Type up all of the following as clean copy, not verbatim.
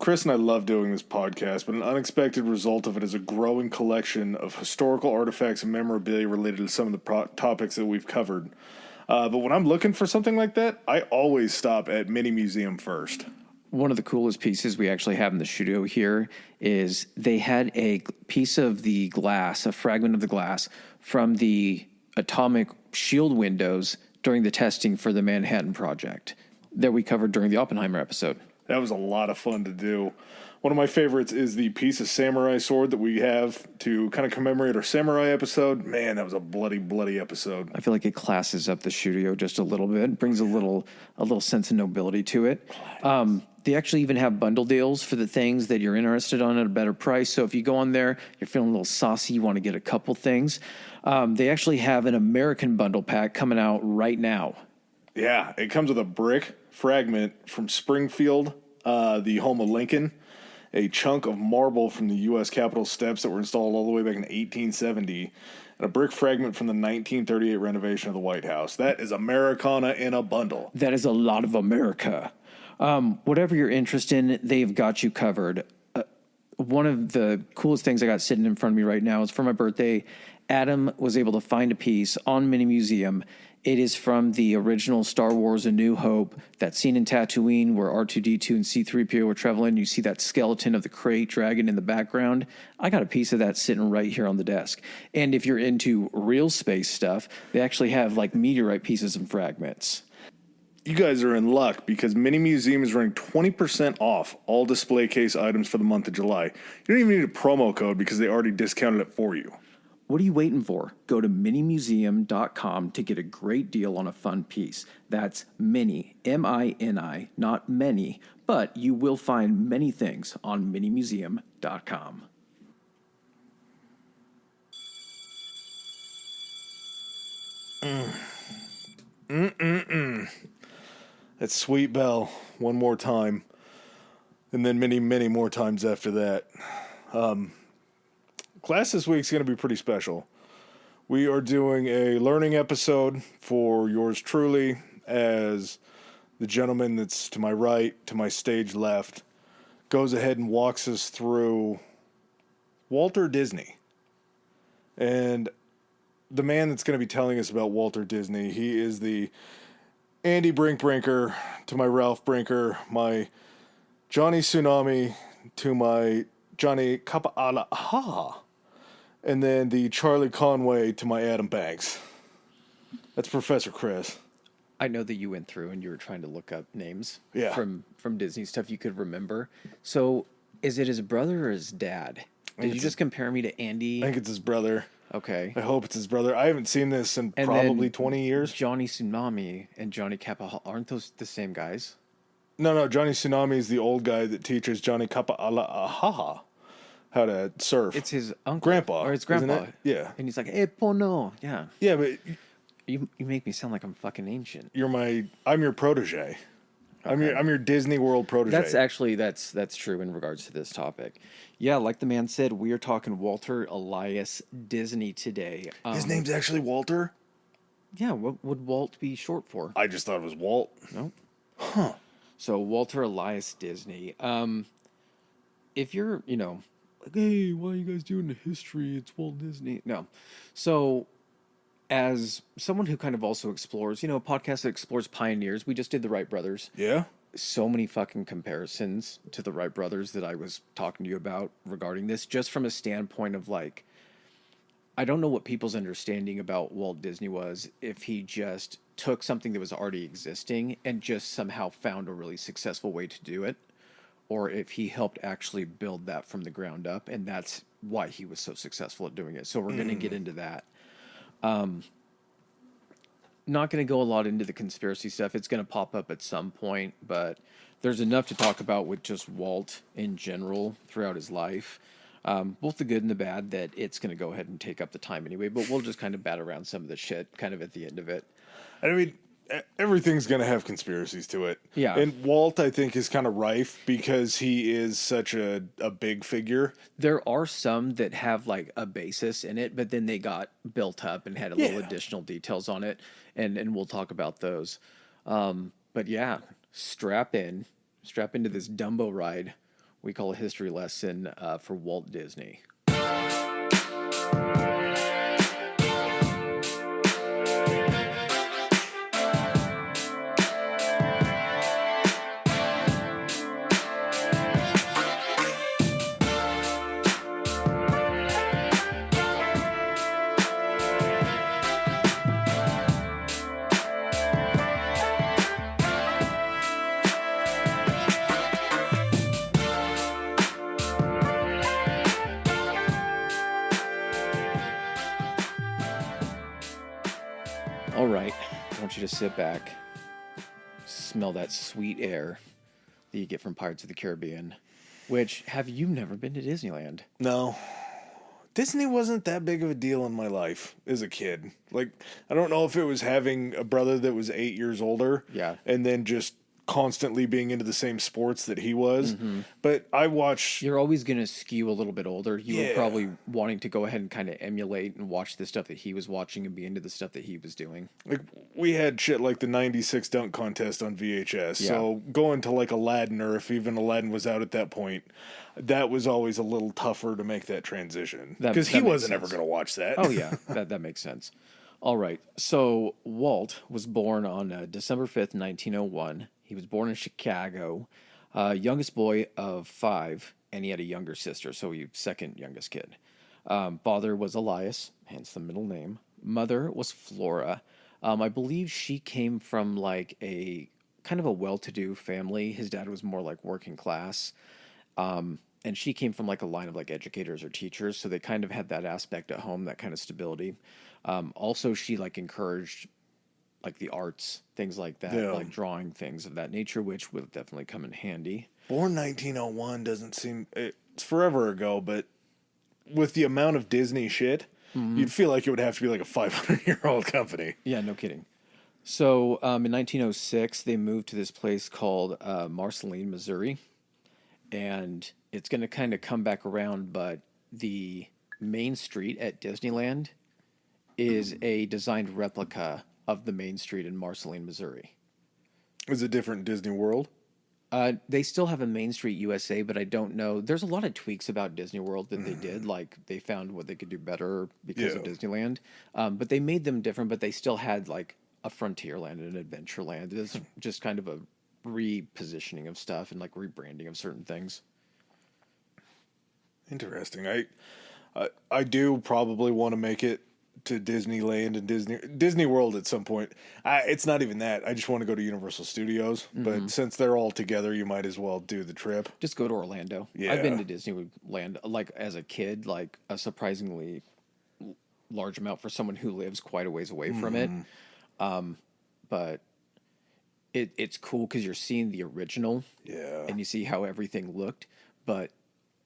Chris and I love doing this podcast, but an unexpected result of it is a growing collection of historical artifacts and memorabilia related to some of the topics that we've covered. But when I'm looking for something like that, I always stop at Mini Museum first. One of the coolest pieces we actually have in the studio here is they had a piece of the glass, a fragment of the glass from the atomic shield windows during the testing for the Manhattan Project that we covered during the Oppenheimer episode. That was a lot of fun to do. One of my favorites is the piece of samurai sword that we have to kind of commemorate our samurai episode. Man, that was a bloody, bloody episode. I feel like it classes up the studio just a little bit, brings a little sense of nobility to it. They actually even have bundle deals for the things that you're interested on at a better price. So if you go on there, you're feeling a little saucy, you want to get a couple things. They actually have an American bundle pack coming out right now. Yeah, it comes with a brick fragment from Springfield, the home of Lincoln, a chunk of marble from the U.S. Capitol steps that were installed all the way back in 1870, and a brick fragment from the 1938 renovation of the White House. That is Americana in a bundle. That is a lot of America. Whatever you're interested in, they've got you covered. One of the coolest things I got sitting in front of me right now is for my birthday. Adam was able to find a piece on Mini Museum. It is from the original Star Wars A New Hope, that scene in Tatooine where R2-D2 and C-3PO were traveling. You see that skeleton of the crate dragon in the background. I got a piece of that sitting right here on the desk. And if you're into real space stuff, they actually have like meteorite pieces and fragments. You guys are in luck because Mini Museum is running 20% off all display case items for the month of July. You don't even need a promo code because they already discounted it for you. What are you waiting for? Go to minimuseum.com to get a great deal on a fun piece. That's mini, M-I-N-I, not many, but you will find many things on minimuseum.com. That sweet bell one more time, and then many, many more times after that. Class this week is going to be pretty special. We are doing a learning episode for yours truly as the gentleman that's to my right, to my stage left, goes ahead and walks us through Walter Disney. And the man that's going to be telling us about Walter Disney, he is the Andy Brinkbrinker to my Ralph Brinker, my Johnny Tsunami to my Johnny Kapa'ala, and then the Charlie Conway to my Adam Banks. That's Professor Chris. I know that you went through and you were trying to look up names from Disney stuff you could remember. So is it his brother or his dad? Did you just compare me to Andy? I think it's his brother. Okay. I hope it's his brother. I haven't seen this in probably 20 years. Johnny Tsunami and Johnny Kappa, aren't those the same guys? No, Johnny Tsunami is the old guy that teaches Johnny Kapa'ala how to surf. It's his uncle. Grandpa. Or his grandpa. Yeah. And he's like, hey, Pono. Yeah. Yeah, but You make me sound like I'm fucking ancient. I'm your protege. Okay. I'm your Disney World protege. That's true in regards to this topic. Yeah, like the man said, we are talking Walter Elias Disney today. His name's actually Walter? Yeah, what would Walt be short for? I just thought it was Walt. No. Huh. So Walter Elias Disney. If you're, like, hey, why are you guys doing the history? It's Walt Disney. No. So as someone who kind of also explores, a podcast that explores pioneers, we just did the Wright brothers. Yeah. So many fucking comparisons to the Wright brothers that I was talking to you about regarding this, just from a standpoint of like, I don't know what people's understanding about Walt Disney was, if he just took something that was already existing and just somehow found a really successful way to do it, or if he helped actually build that from the ground up, and that's why he was so successful at doing it. So we're going to get into that. Not going to go a lot into the conspiracy stuff. It's going to pop up at some point, but there's enough to talk about with just Walt in general throughout his life. Both the good and the bad, that it's going to go ahead and take up the time anyway, but we'll just kind of bat around some of the shit kind of at the end of it. I mean, everything's going to have conspiracies to it. Yeah. And Walt, I think, is kind of rife because he is such a big figure. There are some that have like a basis in it, but then they got built up and had a little additional details on it. And we'll talk about those. But yeah, strap into this Dumbo ride we call a history lesson for Walt Disney. All right, I want you to sit back, smell that sweet air that you get from Pirates of the Caribbean. Which, have you never been to Disneyland? No. Disney wasn't that big of a deal in my life as a kid. Like, I don't know if it was having a brother that was 8 years older. Yeah. And then just constantly being into the same sports that he was. But I watched... You're always going to skew a little bit older. You were Yeah. probably wanting to go ahead and kind of emulate and watch the stuff that he was watching and be into the stuff that he was doing. Like, we had shit like the 96 dunk contest on VHS. Yeah. So going to like Aladdin, or if even Aladdin was out at that point, that was always a little tougher to make that transition. Because he that makes wasn't ever sense. going to watch that. Oh, yeah, that makes sense. All right, so Walt was born on December 5th, 1901. He was born in Chicago, youngest boy of 5, and he had a younger sister, so he was second youngest kid. Father was Elias, hence the middle name. Mother was Flora. I believe she came from like a kind of a well-to-do family. His dad was more like working class. And she came from like a line of like educators or teachers, so they kind of had that aspect at home, that kind of stability. Also, she like encouraged like the arts, things like that, Yeah. like drawing, things of that nature, which will definitely come in handy. Born 1901 doesn't seem... It's forever ago, but with the amount of Disney shit, you'd feel like it would have to be like a 500-year-old company. Yeah, no kidding. So in 1906, they moved to this place called Marceline, Missouri. And it's going to kind of come back around, but the main street at Disneyland is a designed replica of the main street in Marceline, Missouri. Is it different Disney World? They still have a Main Street USA, but I don't know. There's a lot of tweaks about Disney World that they did. Like, they found what they could do better because of Yeah. Disneyland. But they made them different, but they still had, like, a Frontierland and an Adventureland. It's just kind of a repositioning of stuff and, like, rebranding of certain things. Interesting. I do probably want to make it to Disneyland and Disney World at some point. It's not even that. I just want to go to Universal Studios. But since they're all together, you might as well do the trip. Just go to Orlando. Yeah. I've been to Disneyland, like, as a kid, like, a surprisingly large amount for someone who lives quite a ways away from it. But it's cool because you're seeing the original. Yeah. And you see how everything looked. But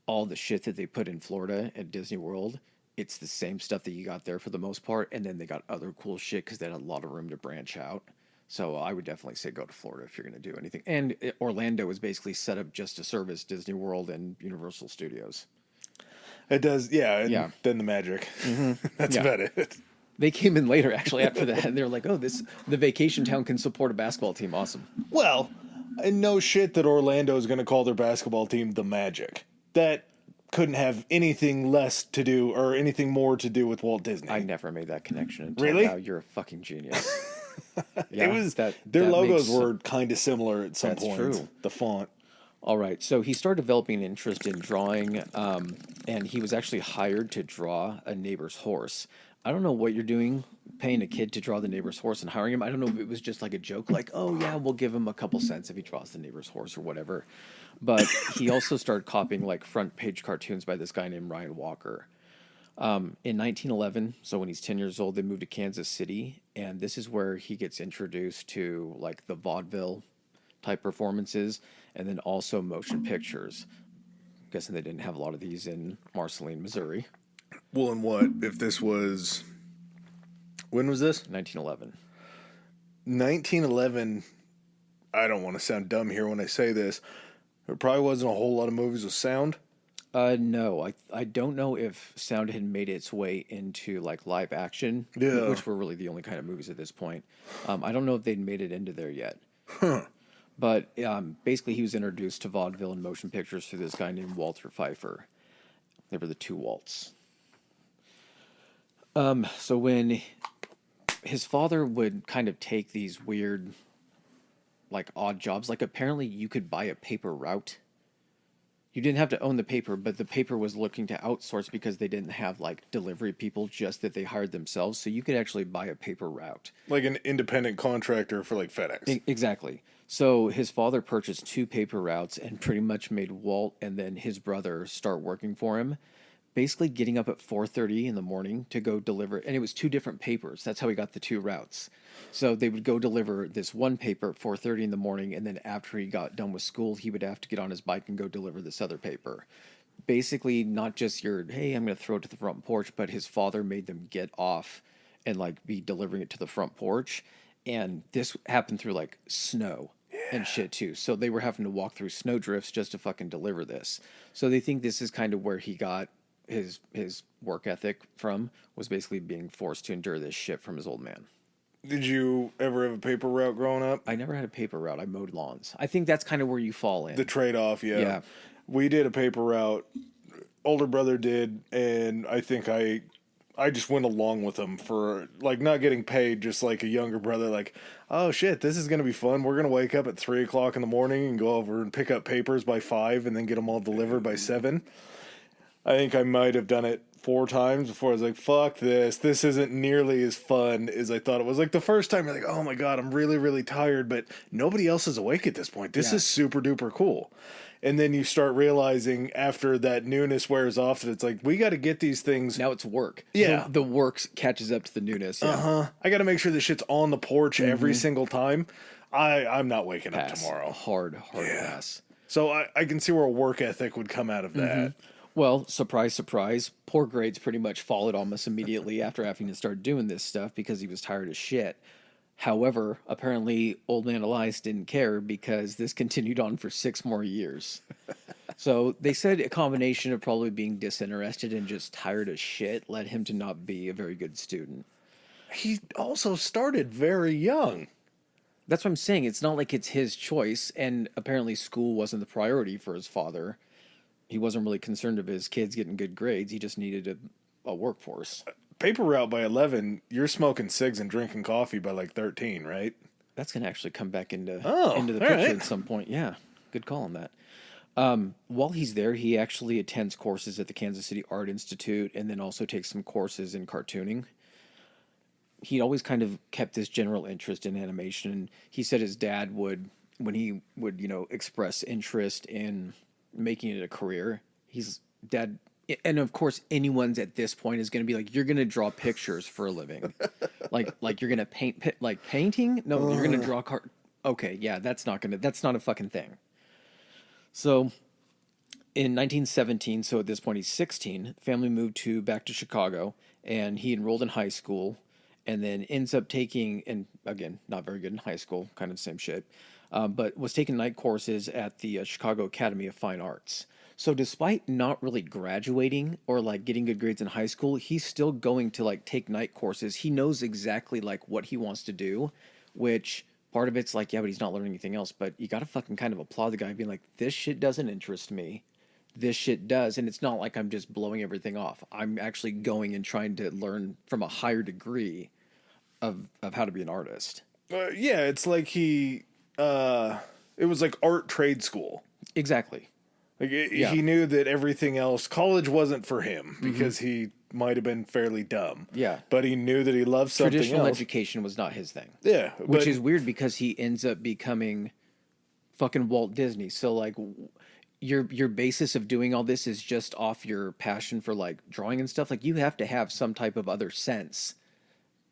all the shit that they put in Florida at Disney World, it's the same stuff that you got there for the most part. And then they got other cool shit because they had a lot of room to branch out. So I would definitely say go to Florida if you're going to do anything. And Orlando is basically set up just to service Disney World and Universal Studios. It does, yeah. And Yeah. then the magic. That's Yeah. about it. They came in later, actually, after that. And they're like, oh, the vacation town can support a basketball team. Awesome. Well, and no shit that Orlando is going to call their basketball team the Magic. That couldn't have anything less to do or anything more to do with Walt Disney. I never made that connection until Really? now. You're a fucking genius. Yeah, It was that their logos makes- were kind of similar at some That's point. true. The font. All right, so he started developing an interest in drawing, and he was actually hired to draw a neighbor's horse. I don't know what you're doing, paying a kid to draw the neighbor's horse and hiring him. I don't know if it was just like a joke, like, oh yeah, we'll give him a couple cents if he draws the neighbor's horse or whatever. But he also started copying like front page cartoons by this guy named Ryan Walker. In 1911, so when he's 10 years old, they moved to Kansas City, and this is where he gets introduced to like the vaudeville type performances, and then also motion pictures. I'm guessing they didn't have a lot of these in Marceline, Missouri. Well, and what if this was? When was this? 1911. 1911. I don't want to sound dumb here when I say this. There probably wasn't a whole lot of movies with sound. No, I don't know if sound had made its way into like live action, Yeah. which were really the only kind of movies at this point. I don't know if they'd made it into there yet. But basically, he was introduced to vaudeville and motion pictures through this guy named Walter Pfeiffer. They were the two Waltz. So when his father would kind of take these weird, like, odd jobs, like apparently you could buy a paper route. You didn't have to own the paper, but the paper was looking to outsource because they didn't have like delivery people, just that they hired themselves. So you could actually buy a paper route. Like an independent contractor for like FedEx. Exactly. So his father purchased 2 paper routes and pretty much made Walt and then his brother start working for him. Basically getting up at 4:30 in the morning to go deliver, and it was 2 different papers. That's how he got the 2 routes. So they would go deliver this one paper at 4:30 in the morning, and then after he got done with school, he would have to get on his bike and go deliver this other paper. Basically, not just your, hey, I'm going to throw it to the front porch, but his father made them get off and like be delivering it to the front porch. And this happened through like snow and shit too. So they were having to walk through snow drifts just to fucking deliver this. So they think this is kind of where he got his work ethic from, was basically being forced to endure this shit from his old man. Did you ever have a paper route growing up? I never had a paper route. I mowed lawns. I think that's kind of where you fall in. The trade-off, yeah. Yeah. We did a paper route. Older brother did, and I think I just went along with him for, like, not getting paid, just like a younger brother, like, oh shit, this is going to be fun. We're going to wake up at 3 o'clock in the morning and go over and pick up papers by 5 and then get them all delivered by 7. I think I might have done it 4 times before I was like, fuck this. This isn't nearly as fun as I thought it was. Like the first time, you're like, oh my God, I'm really, really tired, but nobody else is awake at this point. This is super duper cool. And then you start realizing after that newness wears off that it's like, we got to get these things. Now it's work. Yeah. The work catches up to the newness. Yeah. I got to make sure this shit's on the porch every single time. I'm not waking up tomorrow. Hard pass. So I can see where a work ethic would come out of that. Well, surprise, surprise, poor grades pretty much followed almost immediately after having to start doing this stuff because he was tired as shit. However, apparently old man Elias didn't care because this continued on for 6 more years. So they said a combination of probably being disinterested and just tired as shit led him to not be a very good student. He also started very young. That's what I'm saying. It's not like it's his choice, and apparently school wasn't the priority for his father. He wasn't really concerned of his kids getting good grades. He just needed a workforce. Paper route by 11, you're smoking cigs and drinking coffee by like 13, right? That's going to actually come back into the picture right. at some point. Yeah, good call on that. While he's there, he actually attends courses at the Kansas City Art Institute and then also takes some courses in cartooning. He always kind of kept this general interest in animation. He said his dad would, when he would, express interest in making it a career, dad, and of course anyone's at this point is going to be like, you're going to draw pictures for a living. like you're going to paint, like painting? No, you're going to draw okay, yeah, that's not a fucking thing. So in 1917, so at this point he's 16, family moved back to Chicago, and he enrolled in high school, and then ends up taking, and again, not very good in high school, kind of the same shit, but was taking night courses at the Chicago Academy of Fine Arts. So despite not really graduating or like getting good grades in high school, he's still going to like take night courses. He knows exactly like what he wants to do, which part of it's like, yeah, but he's not learning anything else. But you got to fucking kind of applaud the guy being like, this shit doesn't interest me. This shit does. And it's not like I'm just blowing everything off. I'm actually going and trying to learn from a higher degree of how to be an artist. Yeah, it's like it was like art trade school. Exactly. Like he knew that everything else, college wasn't for him because he might have been fairly dumb. Yeah. But he knew that he loved something Traditional else. education was not his thing. Yeah. Which is weird because he ends up becoming fucking Walt Disney. So like your basis of doing all this is just off your passion for like drawing and stuff. Like you have to have some type of other sense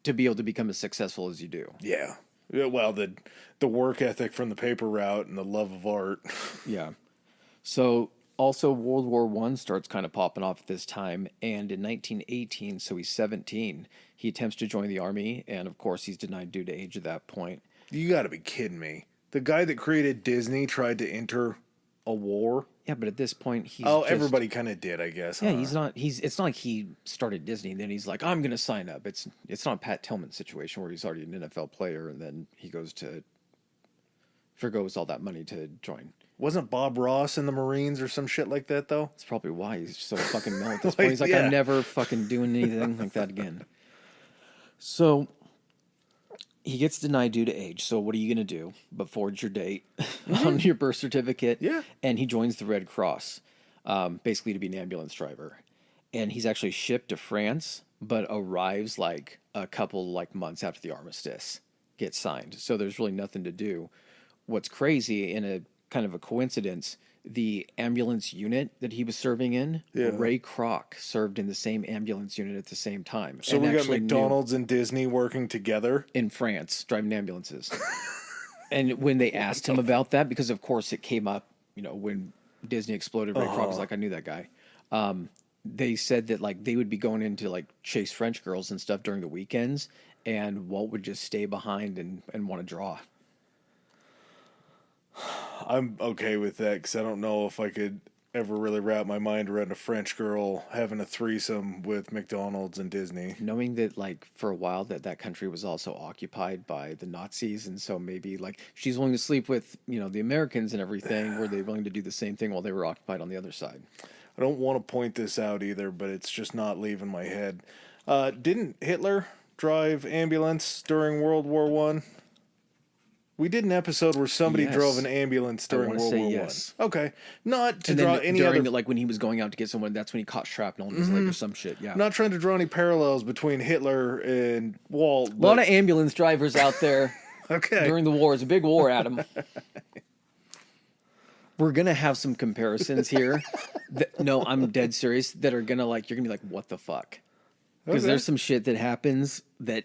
to be able to become as successful as you do. Yeah. Well, the work ethic from the paper route and the love of art. Yeah. So also World War I starts kind of popping off at this time. And in 1918, so he's 17, he attempts to join the army. And of course he's denied due to age at that point. You got to be kidding me. The guy that created Disney tried to enter a war. Yeah, but at this point he's everybody kind of did, I guess. Yeah, it's not like he started Disney and then he's like, I'm going to sign up. It's not a Pat Tillman situation where he's already an NFL player and then he goes to forgoes all that money to join. Wasn't Bob Ross in the Marines or some shit like that, though? That's probably why he's so fucking known at this point. He's like, I'm never fucking doing anything like that again. So he gets denied due to age. So what are you going to do but forge your date on your birth certificate? Yeah. And he joins the Red Cross, basically to be an ambulance driver. And he's actually shipped to France, but arrives like a couple like months after the armistice gets signed. So there's really nothing to do. What's crazy, in a kind of a coincidence, the ambulance unit that he was serving in, Ray Kroc served in the same ambulance unit at the same time. So we got McDonald's and Disney working together in France, driving ambulances. And when they asked him about that, because of course it came up, when Disney exploded, Ray Kroc was like, I knew that guy. They said that like they would be going in to like chase French girls and stuff during the weekends, and Walt would just stay behind and want to draw. I'm okay with that because I don't know if I could ever really wrap my mind around a French girl having a threesome with McDonald's and Disney. Knowing that, like, for a while that country was also occupied by the Nazis, and so maybe, like, she's willing to sleep with, the Americans and everything, were they willing to do the same thing while they were occupied on the other side? I don't want to point this out either, but it's just not leaving my head. Didn't Hitler drive ambulance during World War One? We did an episode where somebody drove an ambulance during World War yes. One. Okay, not to and draw then any during other. Like when he was going out to get someone, that's when he caught shrapnel in his leg or some shit. Yeah, I'm not trying to draw any parallels between Hitler and Walt. A lot of ambulance drivers out there. Okay. During the war, it's a big war, Adam. We're gonna have some comparisons here. No, I'm dead serious. That are gonna you're gonna be like, what the fuck? Because there's some shit that happens that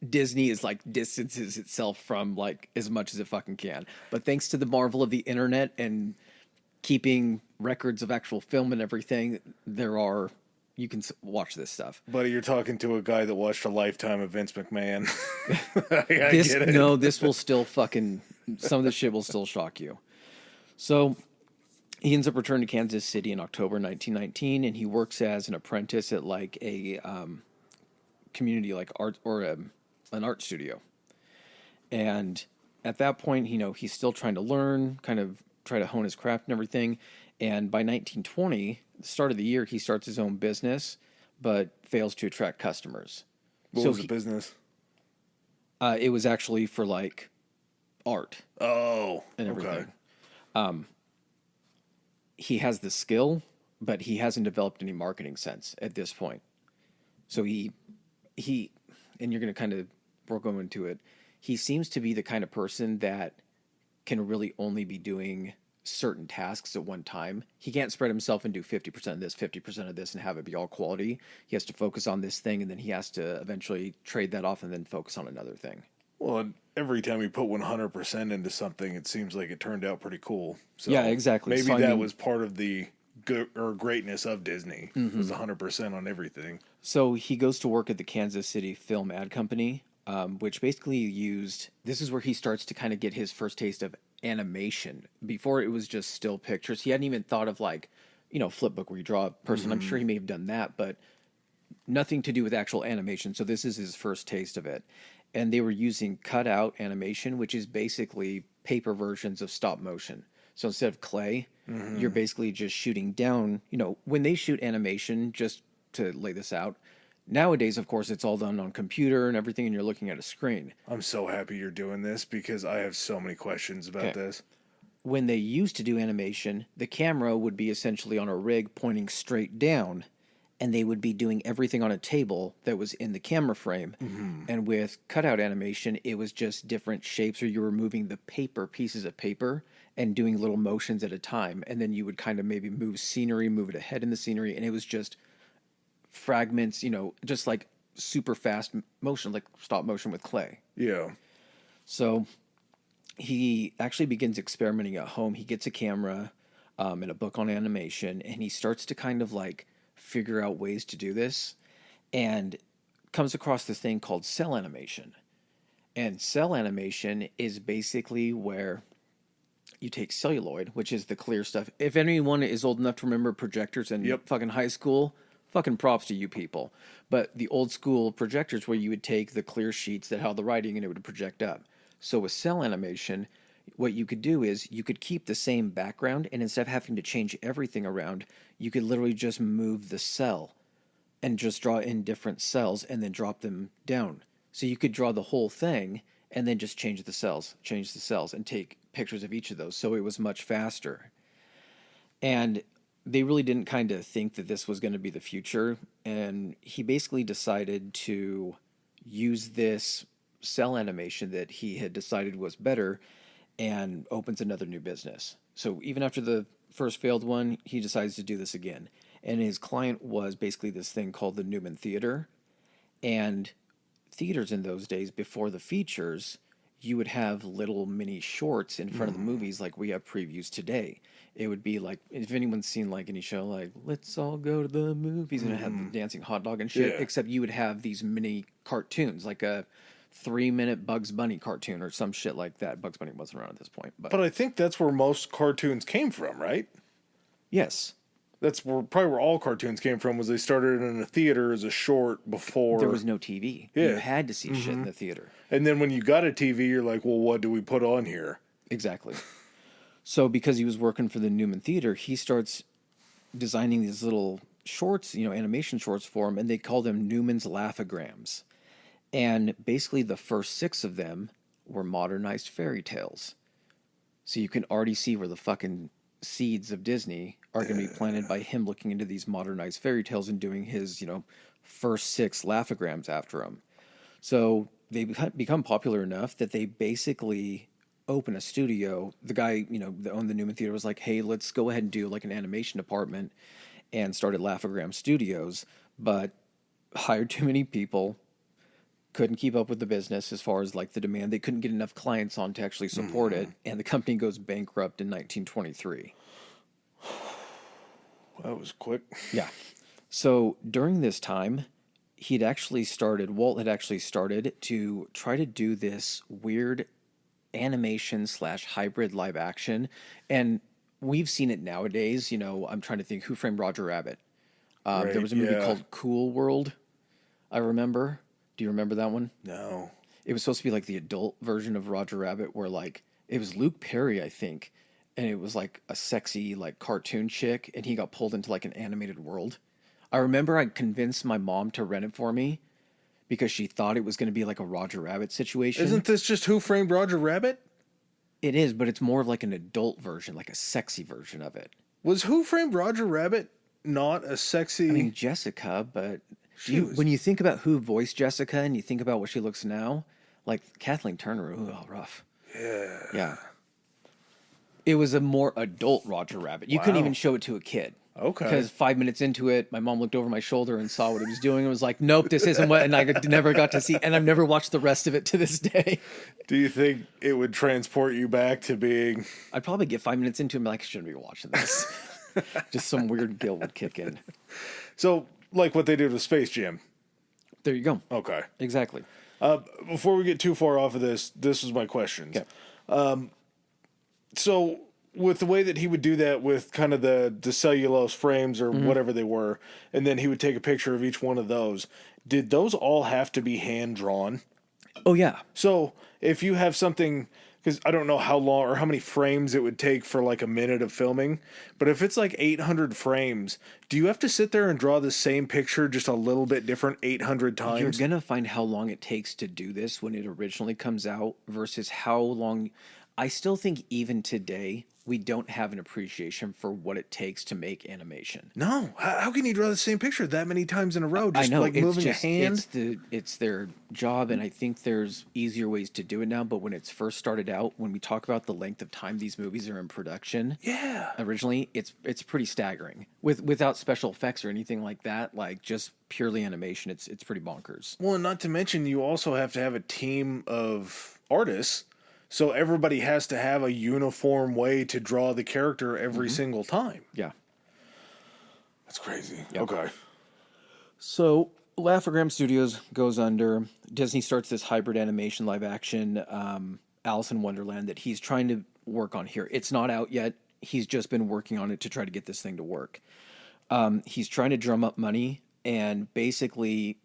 Disney is like distances itself from like as much as it fucking can. But thanks to the marvel of the internet and keeping records of actual film and everything, you can watch this stuff. Buddy, you're talking to a guy that watched a lifetime of Vince McMahon. This will still fucking, some of this shit will still shock you. So he ends up returning to Kansas City in October 1919, and he works as an apprentice at like a community like art or an art studio. And at that point, he's still trying to learn, kind of try to hone his craft and everything. And by 1920, the start of the year, he starts his own business, but fails to attract customers. What was the business? It was actually for like art. Oh, and everything. Okay. He has the skill, but he hasn't developed any marketing sense at this point. So he, and you're going to we'll go into it. He seems to be the kind of person that can really only be doing certain tasks at one time. He can't spread himself and do 50% of this, 50% of this, and have it be all quality. He has to focus on this thing, and then he has to eventually trade that off and then focus on another thing. Well, every time you put 100% into something, it seems like it turned out pretty cool. So yeah, exactly. Maybe that was part of the greatness of Disney. Mm-hmm. Was 100% on everything. So he goes to work at the Kansas City Film Ad Company, which basically used... This is where he starts to kind of get his first taste of animation. Before, it was just still pictures. He hadn't even thought of flipbook where you draw a person. Mm-hmm. I'm sure he may have done that, but nothing to do with actual animation. So this is his first taste of it. And they were using cutout animation, which is basically paper versions of stop motion. So instead of clay, you're basically just shooting down. When they shoot animation, just to lay this out, nowadays, of course, it's all done on computer and everything, and you're looking at a screen. I'm so happy you're doing this because I have so many questions about this. When they used to do animation, the camera would be essentially on a rig pointing straight down, and they would be doing everything on a table that was in the camera frame. Mm-hmm. And with cutout animation, it was just different shapes, or you were moving the pieces of paper, and doing little motions at a time. And then you would kind of maybe move scenery, move it ahead in the scenery, and it was just fragments, just like super fast motion, like stop motion with clay. Yeah. So he actually begins experimenting at home. He gets a camera and a book on animation, and he starts to kind of like figure out ways to do this, and comes across this thing called cell animation. And cell animation is basically where you take celluloid, which is the clear stuff. If anyone is old enough to remember projectors in fucking high school, fucking props to you people. But the old school projectors where you would take the clear sheets that held the writing and it would project up. So with cell animation, what you could do is you could keep the same background, and instead of having to change everything around, you could literally just move the cell and just draw in different cells and then drop them down. So you could draw the whole thing and then just change the cells, and take pictures of each of those. So it was much faster. And they really didn't kind of think that this was going to be the future. And he basically decided to use this cell animation that he had decided was better and opens another new business. So even after the first failed one, he decides to do this again. And his client was basically this thing called the Newman Theater. And theaters in those days, before the features, you would have little mini shorts in front of the movies like we have previews today. It would be like, if anyone's seen like any show like Let's All Go to the Movies, and it had the dancing hot dog and shit, except you would have these mini cartoons, like a 3-minute Bugs Bunny cartoon or some shit like that. Bugs Bunny wasn't around at this point. But I think that's where most cartoons came from, right? Yes. That's probably where all cartoons came from, was they started in a theater as a short before. There was no TV. Yeah. You had to see shit in the theater. And then when you got a TV, you're like, well, what do we put on here? Exactly. So because he was working for the Newman Theater, he starts designing these little shorts, animation shorts for him, and they call them Newman's Laughograms. And basically the first 6 of them were modernized fairy tales. So you can already see where the fucking seeds of Disney are going to be planted by him looking into these modernized fairy tales and doing his, first 6 laughograms after him. So they become popular enough that they basically open a studio. The guy, that owned the Newman Theater was like, hey, let's go ahead and do like an animation department, and started Laughogram Studios, but hired too many people, couldn't keep up with the business as far as like the demand. They couldn't get enough clients on to actually support it, and the company goes bankrupt in 1923. That was quick. Yeah. So during this time, Walt had actually started to try to do this weird animation / hybrid live action. And we've seen it nowadays. I'm trying to think, Who Framed Roger Rabbit? There was a movie called Cool World, I remember. Do you remember that one? No. It was supposed to be like the adult version of Roger Rabbit, where like it was Luke Perry, I think, and it was like a sexy like cartoon chick, and he got pulled into like an animated world. I remember I convinced my mom to rent it for me because she thought it was going to be like a Roger Rabbit situation. Isn't this just Who Framed Roger Rabbit? It is, but it's more of like an adult version, like a sexy version of it. Was Who Framed Roger Rabbit not a sexy... I mean, Jessica, but when you think about who voiced Jessica and you think about what she looks now, like Kathleen Turner, rough. Yeah. Yeah. It was a more adult Roger Rabbit. You couldn't even show it to a kid. Okay. Because 5 minutes into it, my mom looked over my shoulder and saw what he was doing and was like, nope, this isn't what, and I never got to see, and I've never watched the rest of it to this day. Do you think it would transport you back to being... I'd probably get 5 minutes into it and be like, I shouldn't be watching this. Just some weird guilt would kick in. So, like what they did with Space Jam. There you go. Okay. Exactly. Before we get too far off of this is my questions. Okay. So, with the way that he would do that with kind of the cellulose frames or whatever they were, and then he would take a picture of each one of those, did those all have to be hand-drawn? Oh, yeah. So, if you have something... Because I don't know how long or how many frames it would take for like a minute of filming. But if it's like 800 frames, do you have to sit there and draw the same picture just a little bit different 800 times? You're going to find how long it takes to do this when it originally comes out versus how long... I still think even today, we don't have an appreciation for what it takes to make animation. No. How can you draw the same picture that many times in a row? Just I know, like moving a hand? It's their job, and I think there's easier ways to do it now, but when it's first started out, when we talk about the length of time these movies are in production, originally, it's pretty staggering. Without special effects or anything like that, like just purely animation, it's pretty bonkers. Well, and not to mention, you also have to have a team of artists. So everybody has to have a uniform way to draw the character every single time. Yeah. That's crazy. Yep. Okay. So Laughogram Studios goes under. Disney starts this hybrid animation live action Alice in Wonderland that he's trying to work on here. It's not out yet. He's just been working on it to try to get this thing to work. He's trying to drum up money and basically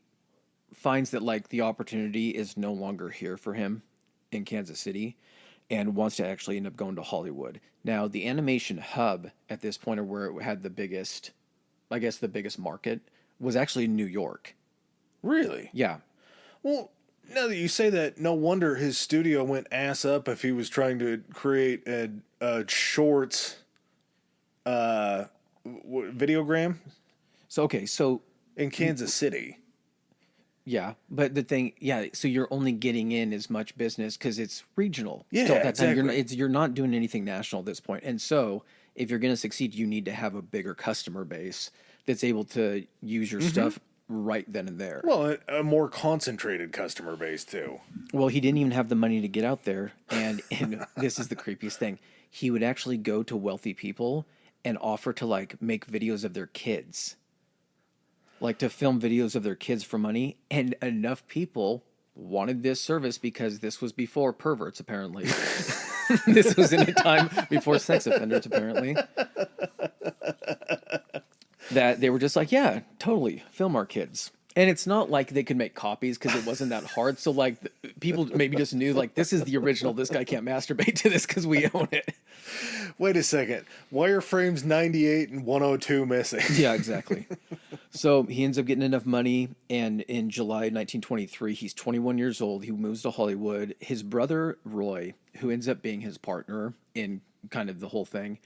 finds that like the opportunity is no longer here for him in Kansas City, and wants to actually end up going to Hollywood. Now, the animation hub at this point, or where it had the biggest, I guess the biggest market, was actually New York. Really? Yeah. Well, now that you say that, no wonder his studio went ass up if he was trying to create a shorts videogram So in Kansas City. yeah, but the thing, yeah, so you're only getting in as much business because it's regional. Yeah, Still at that time, exactly. you're not doing anything national at this point. And so if you're going to succeed, you need to have a bigger customer base that's able to use your stuff right then and there. Well, a more concentrated customer base, too. Well, he didn't even have the money to get out there. And this is the creepiest thing. He would actually go to wealthy people and offer to like make videos of their kids. Like to film videos of their kids for money. And enough people wanted this service because this was before perverts, apparently. This was in a time before sex offenders, apparently. That they were just like, yeah, totally, film our kids. And it's not like they could make copies because it wasn't that hard. So like people maybe just knew like this is the original. This guy can't masturbate to this because we own it. Wait a second. Wireframe's 98 and 102 missing. Yeah, exactly. So he ends up getting enough money, and in July 1923, he's 21 years old. He moves to Hollywood. His brother Roy, who ends up being his partner in kind of the whole thing,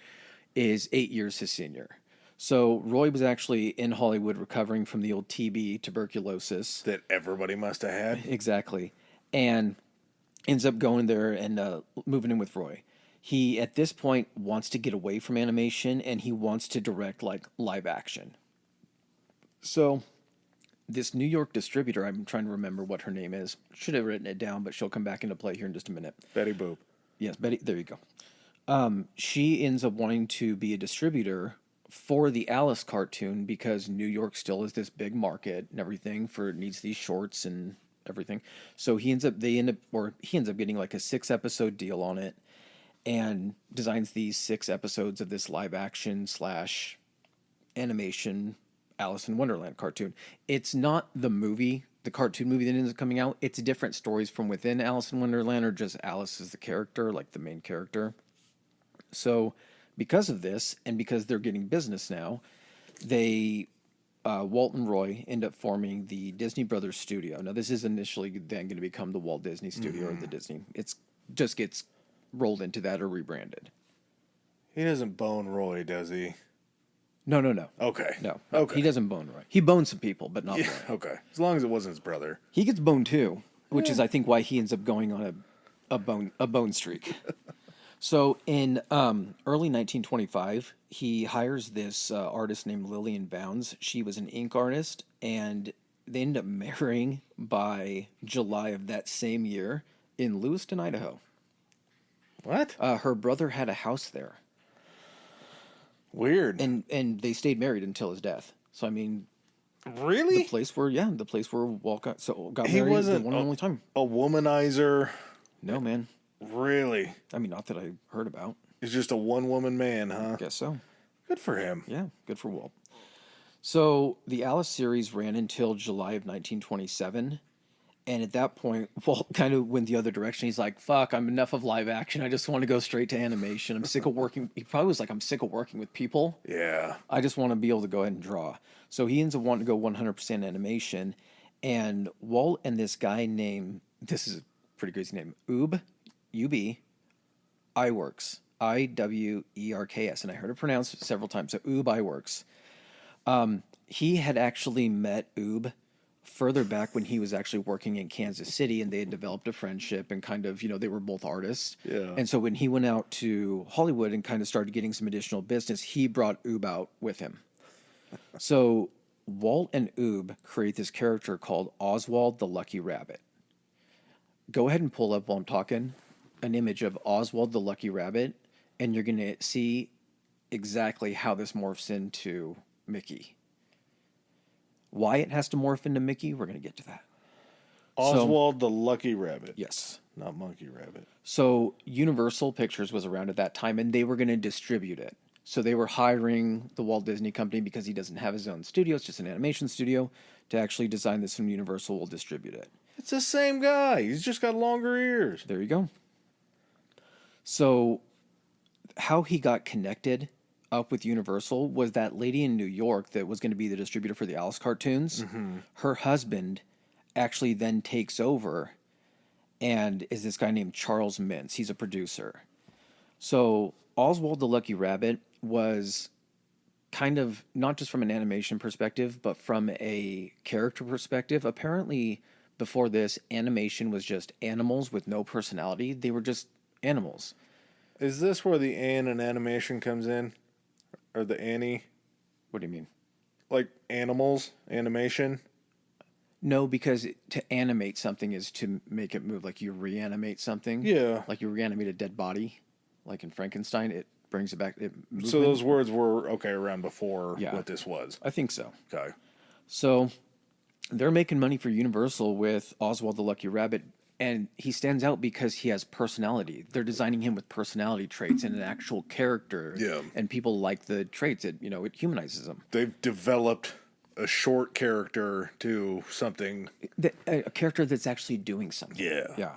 is 8 years his senior. So Roy was actually in Hollywood recovering from the old TB, tuberculosis. That everybody must have had. Exactly. And ends up going there and moving in with Roy. He, at this point, wants to get away from animation, and he wants to direct, like, live action. So this New York distributor, I'm trying to remember what her name is. Should have written it down, but she'll come back into play here in just a minute. Betty Boop. Yes, Betty, there you go. She ends up wanting to be a distributor for the Alice cartoon because New York still is this big market and everything for it needs these shorts and everything. So he ends up getting like a 6-episode deal on it and designs these 6 episodes of this live action / animation Alice in Wonderland cartoon. It's not the movie, the cartoon movie that ends up coming out. It's different stories from within Alice in Wonderland or just Alice as the character, like the main character. So because of this, and because they're getting business now, they, Walt and Roy, end up forming the Disney Brothers Studio. Now, this is initially then going to become the Walt Disney Studio or the Disney. It's just gets rolled into that or rebranded. He doesn't bone Roy, does he? No. Okay. No. Okay. He doesn't bone Roy. He bones some people, but not Roy. Okay. As long as it wasn't his brother. He gets boned too, which is, I think, why he ends up going on a bone streak. So in early 1925, he hires this artist named Lillian Bounds. She was an ink artist, and they end up marrying by July of that same year in Lewiston, Idaho. What? Her brother had a house there. Weird. And they stayed married until his death. So, I mean... Really? The place where Walt got married. He wasn't the one and only time. A womanizer. No, man. Really? I mean, not that I heard about. He's just a one-woman man, huh? Guess so. Good for him. Yeah, good for Walt. So the Alice series ran until July of 1927. And at that point, Walt kind of went the other direction. He's like, fuck, I'm enough of live action. I just want to go straight to animation. I'm sick of working. He probably was like, I'm sick of working with people. Yeah. I just want to be able to go ahead and draw. So he ends up wanting to go 100% animation. And Walt and this guy named, this is a pretty crazy name, UB, Iwerks, Iwerks. And I heard it pronounced several times. So Iwerks. He had actually met Oob further back when he was actually working in Kansas City, and they had developed a friendship and kind of, they were both artists. Yeah. And so when he went out to Hollywood and kind of started getting some additional business, he brought Oob out with him. So Walt and Oob create this character called Oswald the Lucky Rabbit. Go ahead and pull up while I'm talking an image of Oswald the Lucky Rabbit, and you're going to see exactly how this morphs into Mickey. Why it has to morph into Mickey, we're going to get to that. Oswald the Lucky Rabbit. Yes. Not Monkey Rabbit. So Universal Pictures was around at that time, and they were going to distribute it. So they were hiring the Walt Disney Company, because he doesn't have his own studio, it's just an animation studio, to actually design this, and Universal will distribute it. It's the same guy. He's just got longer ears. There you go. So how he got connected up with Universal was that lady in New York that was going to be the distributor for the Alice cartoons. Her husband actually then takes over and is this guy named Charles Mintz. He's a producer. So Oswald the Lucky Rabbit was kind of not just from an animation perspective, but from a character perspective. Apparently, before this, animation was just animals with no personality. They were just animals. Is this where the Ann in animation comes in? Or the Annie? What do you mean? Like animals, animation? No, because to animate something is to make it move. Like you reanimate something. Yeah. Like you reanimate a dead body. Like in Frankenstein, it brings it back. So those words were, around before Yeah. what this was. I think so. Okay. So they're making money for Universal with Oswald the Lucky Rabbit, and he stands out because he has personality. They're designing him with personality traits and an actual character. Yeah. And people like the traits. It humanizes them. They've developed a short character to something. A character that's actually doing something. Yeah. Yeah.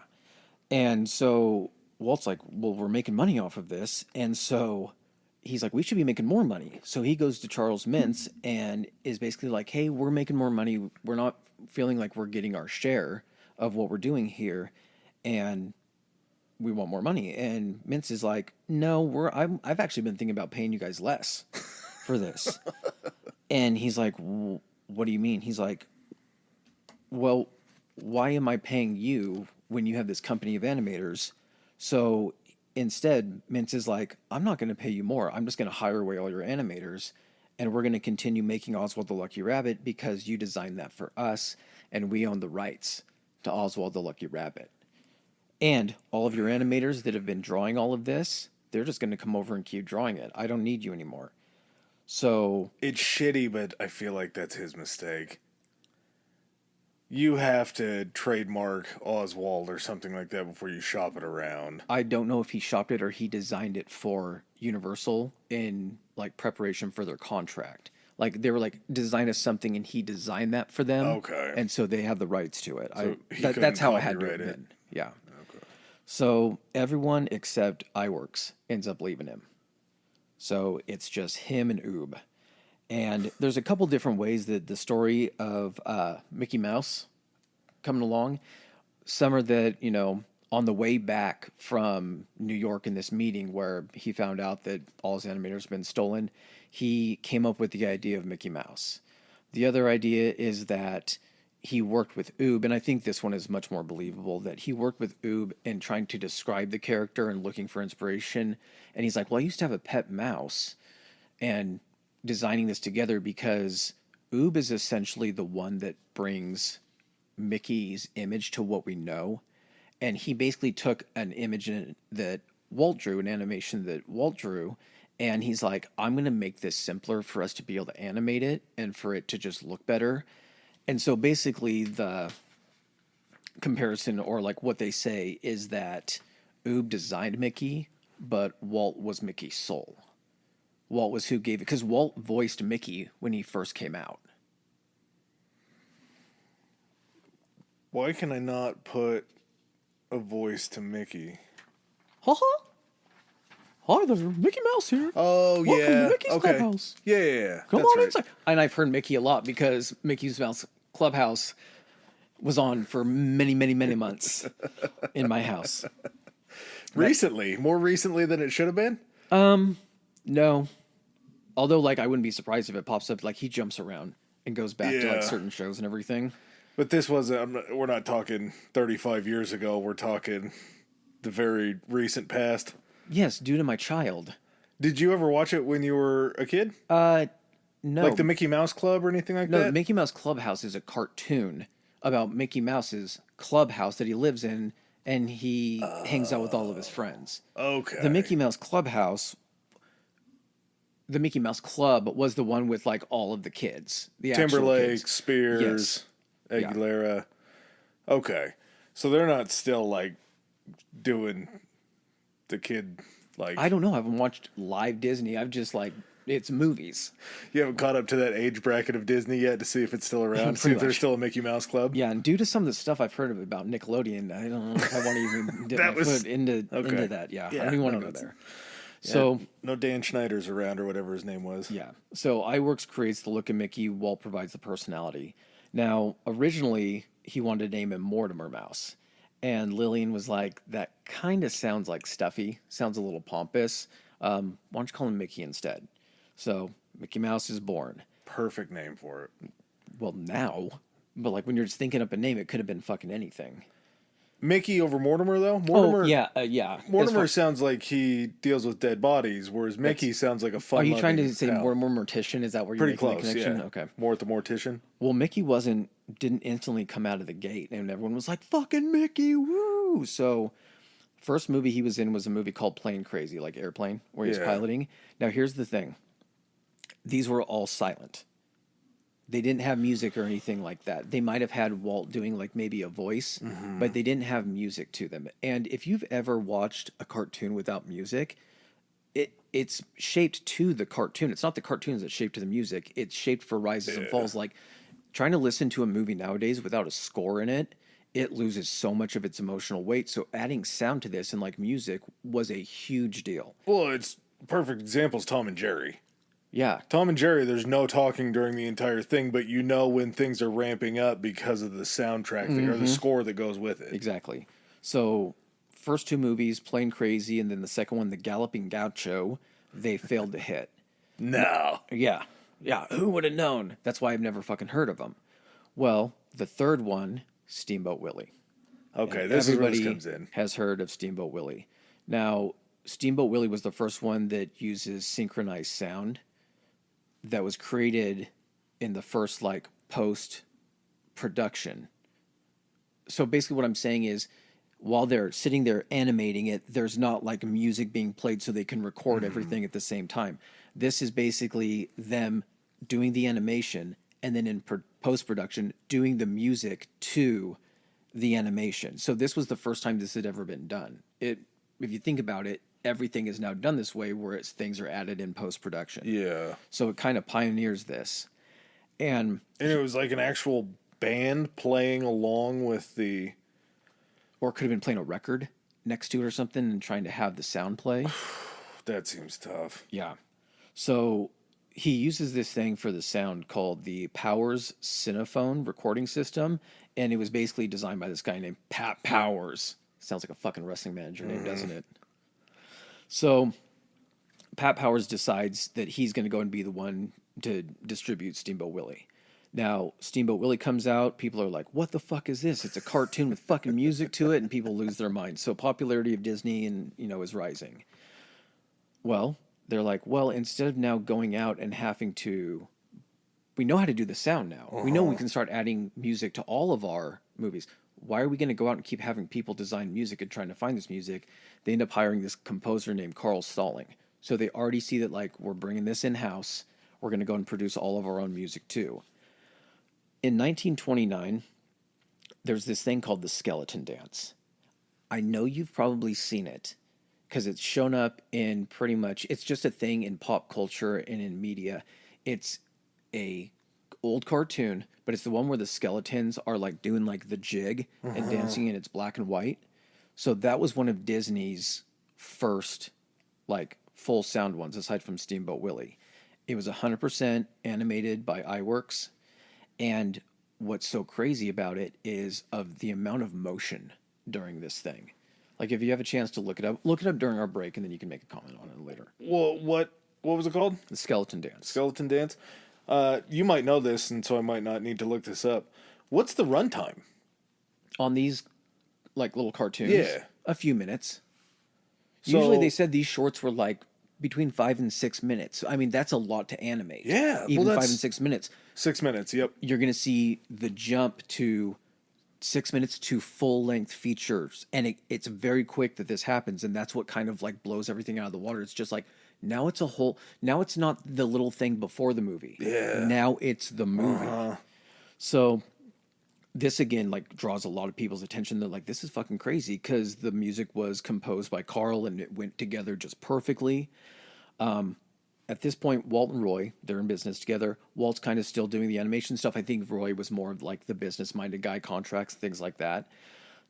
And so Walt's like, well, we're making money off of this. And so he's like, we should be making more money. So he goes to Charles Mintz and is basically like, hey, we're making more money. We're not feeling like we're getting our share of what we're doing here. And we want more money. And Mintz is like, no, I've actually been thinking about paying you guys less for this. And he's like, what do you mean? He's like, well, why am I paying you when you have this company of animators? So instead, Mintz is like, I'm not going to pay you more. I'm just going to hire away all your animators, and we're going to continue making Oswald the Lucky Rabbit because you designed that for us, and we own the rights to Oswald the Lucky Rabbit. And all of your animators that have been drawing all of this, they're just going to come over and keep drawing it. I don't need you anymore. So It's shitty, but I feel like that's his mistake. You have to trademark Oswald or something like that before you shop it around. I don't know if he shopped it or he designed it for Universal in like preparation for their contract. Like they were like, design us something, and he designed that for them. Okay. And so they have the rights to it. So he that's couldn't how I had to copyright have it. been. Yeah. Okay. So everyone except iWorks ends up leaving him. So it's just him and Oob. And there's a couple different ways that the story of Mickey Mouse coming along. Some are that, on the way back from New York in this meeting where he found out that all his animators have been stolen, he came up with the idea of Mickey Mouse. The other idea is that he worked with Oob, and I think this one is much more believable, that he worked with Oob in trying to describe the character and looking for inspiration. And he's like, well, I used to have a pet mouse, and designing this together because Oob is essentially the one that brings Mickey's image to what we know. And he basically took an image that Walt drew, an animation that Walt drew, and he's like, I'm going to make this simpler for us to be able to animate it and for it to just look better. And so basically the comparison, or like what they say, is that Oob designed Mickey, but Walt was Mickey's soul. Walt was who gave it, because Walt voiced Mickey when he first came out. Why can I not put a voice to Mickey? Ha-ha! Hi there, Mickey Mouse here. Oh, Welcome yeah. to Mickey's Okay. Clubhouse. Yeah. Come That's on right. inside. And I've heard Mickey a lot because Mickey's Mouse Clubhouse was on for many, many, many months in my house. Recently. More recently than it should have been? No. Although, like, I wouldn't be surprised if it pops up. Like, he jumps around and goes back to, like, Yeah. certain shows and everything. But this wasn't, we're not talking 35 years ago. We're talking the very recent past. Yes, due to my child. Did you ever watch it when you were a kid? No. Like the Mickey Mouse Club or anything like No, that? Mickey Mouse Clubhouse is a cartoon about Mickey Mouse's clubhouse that he lives in, and he hangs out with all of his friends. Okay. The Mickey Mouse Clubhouse, the Mickey Mouse Club was the one with like all of the kids. The actual Timberlake, kids. Spears, Yes. Aguilera. Okay. So they're not still like doing the kid like I don't know. I haven't watched live Disney. I've just like It's movies. You haven't caught up to that age bracket of Disney yet to see if it's still around, see Pretty if there's much. still a Mickey Mouse Club. Yeah, and due to some of the stuff I've heard about Nickelodeon, I don't know if I want to even dip my foot into that. Yeah, I don't even want to go there. Yeah, So no Dan Schneider's around or whatever his name was. yeah, so iWorks creates the look of Mickey. Walt provides the personality. Now, originally he wanted to name him Mortimer Mouse, and Lillian was like, "That kind of sounds like stuffy. Sounds a little pompous. Why don't you call him Mickey instead?" So Mickey Mouse is born. Perfect name for it. Well, now, but like when you're just thinking up a name, it could have been fucking anything. Mickey over Mortimer, though? Mortimer, yeah. Mortimer sounds like he deals with dead bodies, whereas Mickey sounds like a fun. Are you trying to say Mortimer Mortician? Is that where you're Pretty making close, the connection? yeah. Okay. Mort the Mortician. Well, Mickey didn't instantly come out of the gate, and everyone was like, "Fucking Mickey, woo!" So, first movie he was in was a movie called Plane Crazy, like Airplane, where he's piloting. Now, here's the thing: these were all silent. They didn't have music or anything like that. They might have had Walt doing like maybe a voice, but they didn't have music to them. And if you've ever watched a cartoon without music, it's shaped to the cartoon. It's not the cartoons that's shaped to the music. It's shaped for rises and falls. Like trying to listen to a movie nowadays without a score in it, it loses so much of its emotional weight. So adding sound to this and like music was a huge deal. Well, it's perfect examples. Tom and Jerry. Yeah. Tom and Jerry, there's no talking during the entire thing, but you know when things are ramping up because of the soundtrack or the score that goes with it. Exactly. So, first two movies, Plane Crazy, and then the second one, The Galloping Gaucho, they failed to hit. No. Yeah. Who would have known? That's why I've never fucking heard of them. Well, the third one, Steamboat Willie. Okay, And this is where everybody this comes in. has heard of Steamboat Willie. Now, Steamboat Willie was the first one that uses synchronized sound that was created in the first like post production. So basically what I'm saying is while they're sitting there animating it, there's not like music being played so they can record everything at the same time. This is basically them doing the animation and then in post production doing the music to the animation. So this was the first time this had ever been done. If you think about it, everything is now done this way where things are added in post-production. Yeah. So it kind of pioneers this. And it was like an actual band playing along with the... Or could have been playing a record next to it or something and trying to have the sound play. That seems tough. Yeah. So he uses this thing for the sound called the Powers Cinephone recording system. And it was basically designed by this guy named Pat Powers. Sounds like a fucking wrestling manager name, doesn't it? So Pat Powers decides that he's going to go and be the one to distribute Steamboat Willie. Now, Steamboat Willie comes out. People are like, what the fuck is this? It's a cartoon with fucking music to it. And people lose their minds. So popularity of Disney is rising. Well, they're like, well, instead of now going out and having to... We know how to do the sound now. We know we can start adding music to all of our movies. Why are we going to go out and keep having people design music and trying to find this music? They end up hiring this composer named Carl Stalling. So they already see that, like, we're bringing this in-house. We're going to go and produce all of our own music, too. In 1929, there's this thing called the skeleton dance. I know you've probably seen it because it's shown up in pretty much... It's just a thing in pop culture and in media. It's a old cartoon, but it's the one where the skeletons are like doing like the jig and dancing, and it's black and white. So that was one of Disney's first like full sound ones aside from Steamboat Willie. It was 100% animated by iWorks, and what's so crazy about it is of the amount of motion during this thing. Like if you have a chance to look it up during our break, and then you can make a comment on it later. Well, what was it called? The skeleton dance. Skeleton dance. You might know this, and so I might not need to look this up. What's the runtime On these, like, little cartoons? Yeah. A few minutes. So- Usually they said these shorts were, like, between 5 and 6 minutes. I mean, that's a lot to animate. Yeah, well, Even 5 and that's- 6 minutes. 6 minutes, yep. You're going to see the jump to 6 minutes to full-length features. And it's very quick that this happens, and that's what kind of, like, blows everything out of the water. It's just like... Now it's not the little thing before the movie. Yeah. Now it's the movie. So this again like draws a lot of people's attention. They're like, this is fucking crazy because the music was composed by Carl and it went together just perfectly. at this point, Walt and Roy, they're in business together. Walt's kind of still doing the animation stuff. I think Roy was more of like the business-minded guy, contracts, things like that.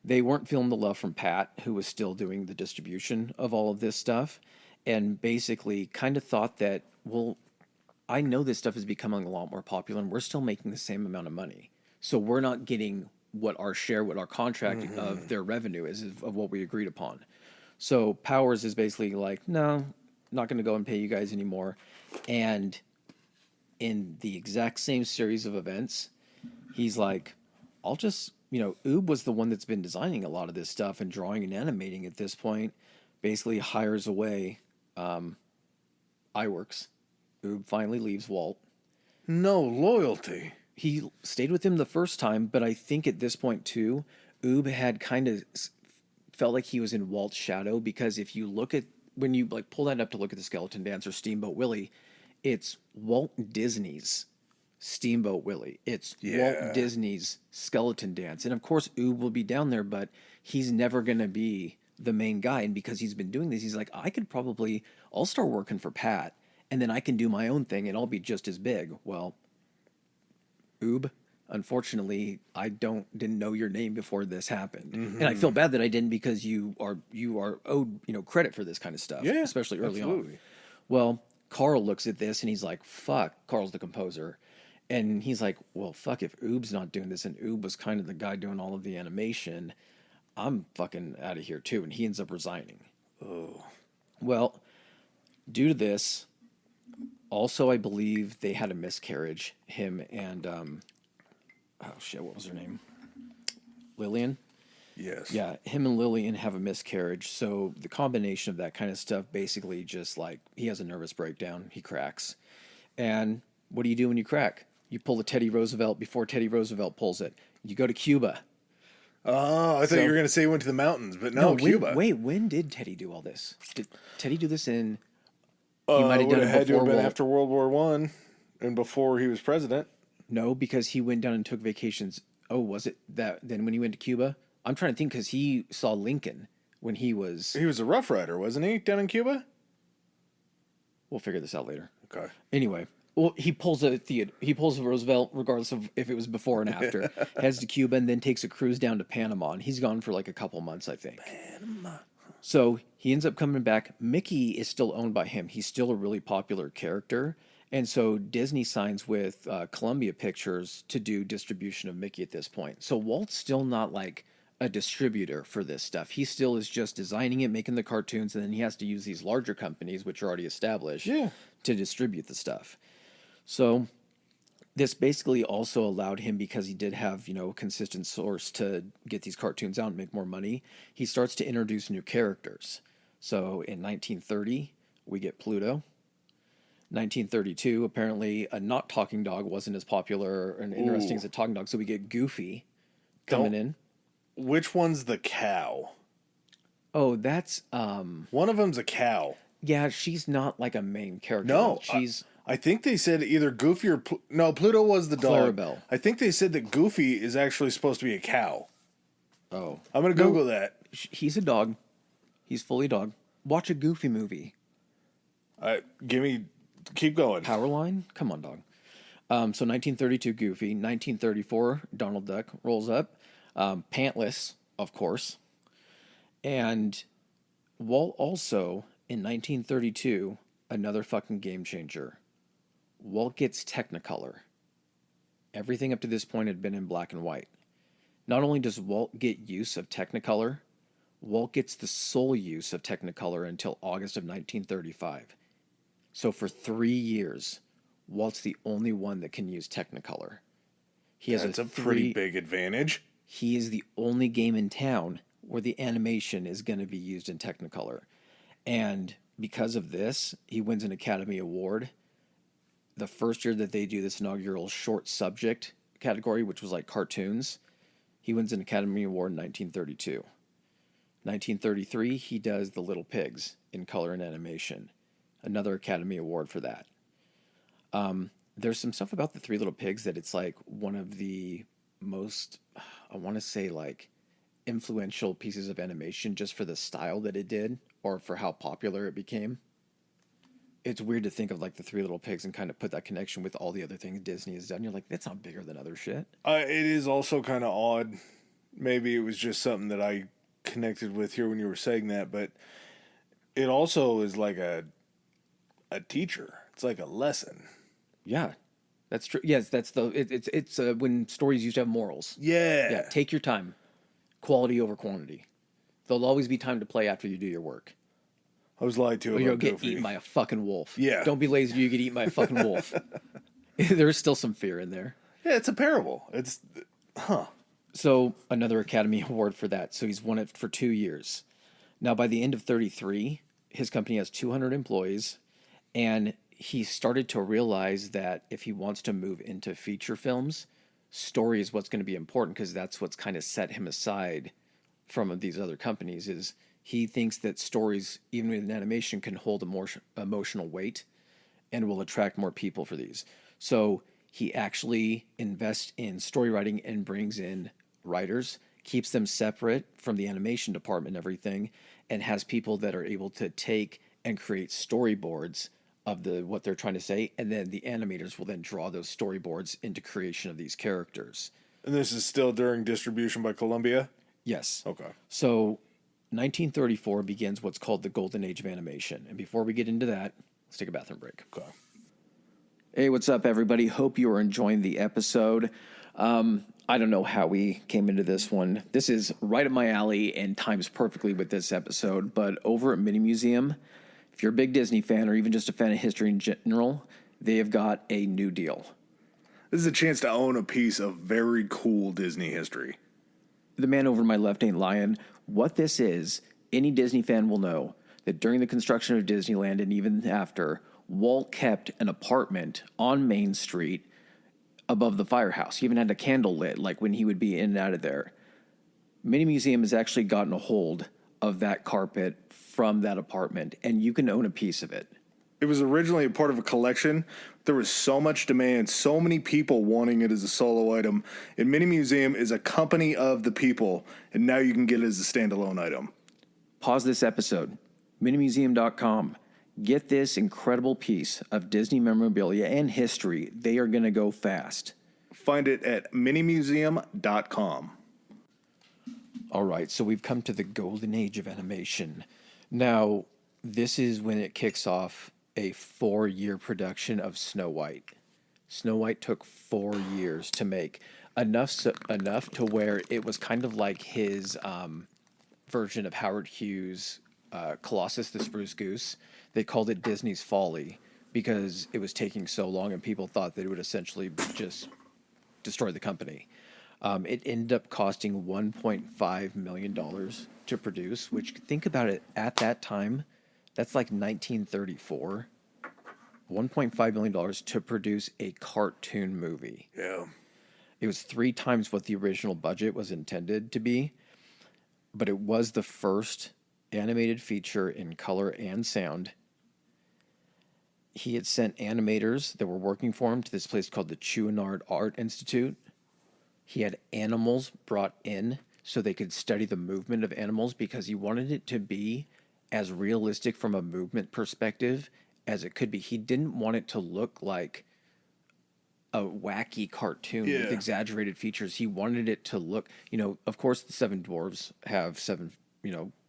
They weren't feeling the love from Pat, who was still doing the distribution of all of this stuff, and basically kind of thought that, well, I know this stuff is becoming a lot more popular, and we're still making the same amount of money. So we're not getting what our share, what our contract of their revenue is of what we agreed upon. So Powers is basically like, no, not going to go and pay you guys anymore. And in the exact same series of events, he's like, I'll just, Oob was the one that's been designing a lot of this stuff and drawing and animating at this point, basically hires away iWorks. Oob finally leaves Walt. No loyalty. He stayed with him the first time, but I think at this point too, Oob had kind of felt like he was in Walt's shadow, because if you look at, when you like pull that up to look at the Skeleton Dance or Steamboat Willie, it's Walt Disney's Steamboat Willie. It's Walt Disney's Skeleton Dance. And of course, Oob will be down there, but he's never going to be the main guy. And because he's been doing this, he's like, I'll start working for Pat, and then I can do my own thing and I'll be just as big. Well, Oob, unfortunately, I didn't know your name before this happened, and I feel bad that I didn't, because you are owed credit for this kind of stuff, especially early on. Well, Carl looks at this and he's like, "Fuck." Carl's the composer, and he's like, "Well, fuck, if Oob's not doing this, and Oob was kind of the guy doing all of the animation, I'm fucking out of here too." And he ends up resigning. Oh, well, due to this. Also, I believe they had a miscarriage, him and, what was her name? Lillian? Yes. Yeah, him and Lillian have a miscarriage, so the combination of that kind of stuff basically just like, he has a nervous breakdown, he cracks. And what do you do when you crack? You pull the Teddy Roosevelt before Teddy Roosevelt pulls it. You go to Cuba. Oh, I thought you were going to say he went to the mountains, but no, Cuba. When did Teddy do all this? Did Teddy do this in... He might have done it had to have been after World War I and before he was president. No, because he went down and took vacations. Oh, was it that then when he went to Cuba? I'm trying to think, because he saw Lincoln when he was... He was a Rough Rider, wasn't he, down in Cuba? We'll figure this out later. Okay. Anyway, well, he pulls a Roosevelt, regardless of if it was before and after. Heads to Cuba and then takes a cruise down to Panama, and he's gone for like a couple months, I think. Panama. So he ends up coming back. Mickey is still owned by him. He's still a really popular character. And so Disney signs with Columbia Pictures to do distribution of Mickey at this point. So Walt's still not like a distributor for this stuff. He still is just designing it, making the cartoons, and then he has to use these larger companies, which are already established, to distribute the stuff. So this basically also allowed him, because he did have, a consistent source to get these cartoons out and make more money, he starts to introduce new characters. So in 1930, we get Pluto. 1932, apparently a not talking dog wasn't as popular and interesting as a talking dog, so we get Goofy coming in. Which one's the cow? Oh, that's... One of them's a cow. Yeah, she's not like a main character. No, she's... I think they said either Goofy or... No, Pluto was the dog. Clarabelle. I think they said that Goofy is actually supposed to be a cow. Oh. I'm going to Google that. He's a dog. He's fully dog. Watch a Goofy movie. Keep going. Powerline? Come on, dog. So 1932, Goofy. 1934, Donald Duck rolls up. Pantless, of course. And Walt also, in 1932, another fucking game changer. Walt gets Technicolor. Everything up to this point had been in black and white. Not only does Walt get use of Technicolor, Walt gets the sole use of Technicolor until August of 1935. So for 3 years, Walt's the only one that can use Technicolor. That's a pretty big advantage. He is the only game in town where the animation is going to be used in Technicolor. And because of this, he wins an Academy Award. The first year that they do this inaugural short subject category, which was like cartoons, he wins an Academy Award in 1932. 1933, he does The Little Pigs in color and animation. Another Academy Award for that. There's some stuff about the Three Little Pigs that it's like one of the most, I want to say like influential pieces of animation just for the style that it did or for how popular it became. it's weird to think of like the Three Little Pigs and kind of put that connection with all the other things Disney has done. You're like, that's not bigger than other shit. It is also kind of odd. Maybe it was just something that I connected with here when you were saying that, but it also is like a teacher. It's like a lesson. Yeah, that's true. Yes, that's it's when stories used to have morals. Yeah. Yeah, take your time. Quality over quantity. There'll always be time to play after you do your work. I was lied to Or about you'll get Goofy. eaten by a fucking wolf. Yeah. Don't be lazy, you get eaten by a fucking wolf. There's still some fear in there. Yeah, it's a parable. So another Academy Award for that. So he's won it for 2 years. Now by the end of 33, his company has 200 employees, and he started to realize that if he wants to move into feature films, story is what's going to be important, because that's what's kind of set him aside from these other companies. Is he thinks that stories, even in animation, can hold a more emotional weight and will attract more people for these. So he actually invests in story writing and brings in writers, keeps them separate from the animation department and everything, and has people that are able to take and create storyboards of what they're trying to say, and then the animators will then draw those storyboards into creation of these characters. And this is still during distribution by Columbia? Yes. Okay. So 1934 begins what's called the Golden Age of Animation. And before we get into that, let's take a bathroom break. Okay. Hey, what's up, everybody? Hope you are enjoying the episode. I don't know how we came into this one. This is right up my alley and times perfectly with this episode. But over at Mini Museum, if you're a big Disney fan or even just a fan of history in general, they have got a new deal. This is a chance to own a piece of very cool Disney history. The man over to my left ain't lying. What this is, any Disney fan will know that during the construction of Disneyland and even after, Walt kept an apartment on Main Street above the firehouse. He even had a candle lit, like when he would be in and out of there. Mini Museum has actually gotten a hold of that carpet from that apartment, and you can own a piece of it. It was originally a part of a collection. There was so much demand, so many people wanting it as a solo item. And Mini Museum is a company of the people, and now you can get it as a standalone item. Pause this episode. Minimuseum.com. Get this incredible piece of Disney memorabilia and history. They are going to go fast. Find it at minimuseum.com. All right, so we've come to the golden age of animation. Now, this is when it kicks off a 4-year production of Snow White. Snow White took 4 years to make, enough to where it was kind of like his version of Howard Hughes' Colossus the Spruce Goose. They called it Disney's Folly because it was taking so long and people thought that it would essentially just destroy the company. It ended up costing $1.5 million to produce, which, think about it, at that time, that's like 1934. $1.5 million to produce a cartoon movie. Yeah. It was 3 times what the original budget was intended to be, but it was the first animated feature in color and sound. He had sent animators that were working for him to this place called the Chouinard Art Institute. He had animals brought in so they could study the movement of animals because he wanted it to be as realistic from a movement perspective as it could be. He didn't want it to look like a wacky cartoon with exaggerated features. He wanted it to look, of course the 7 dwarves have 7,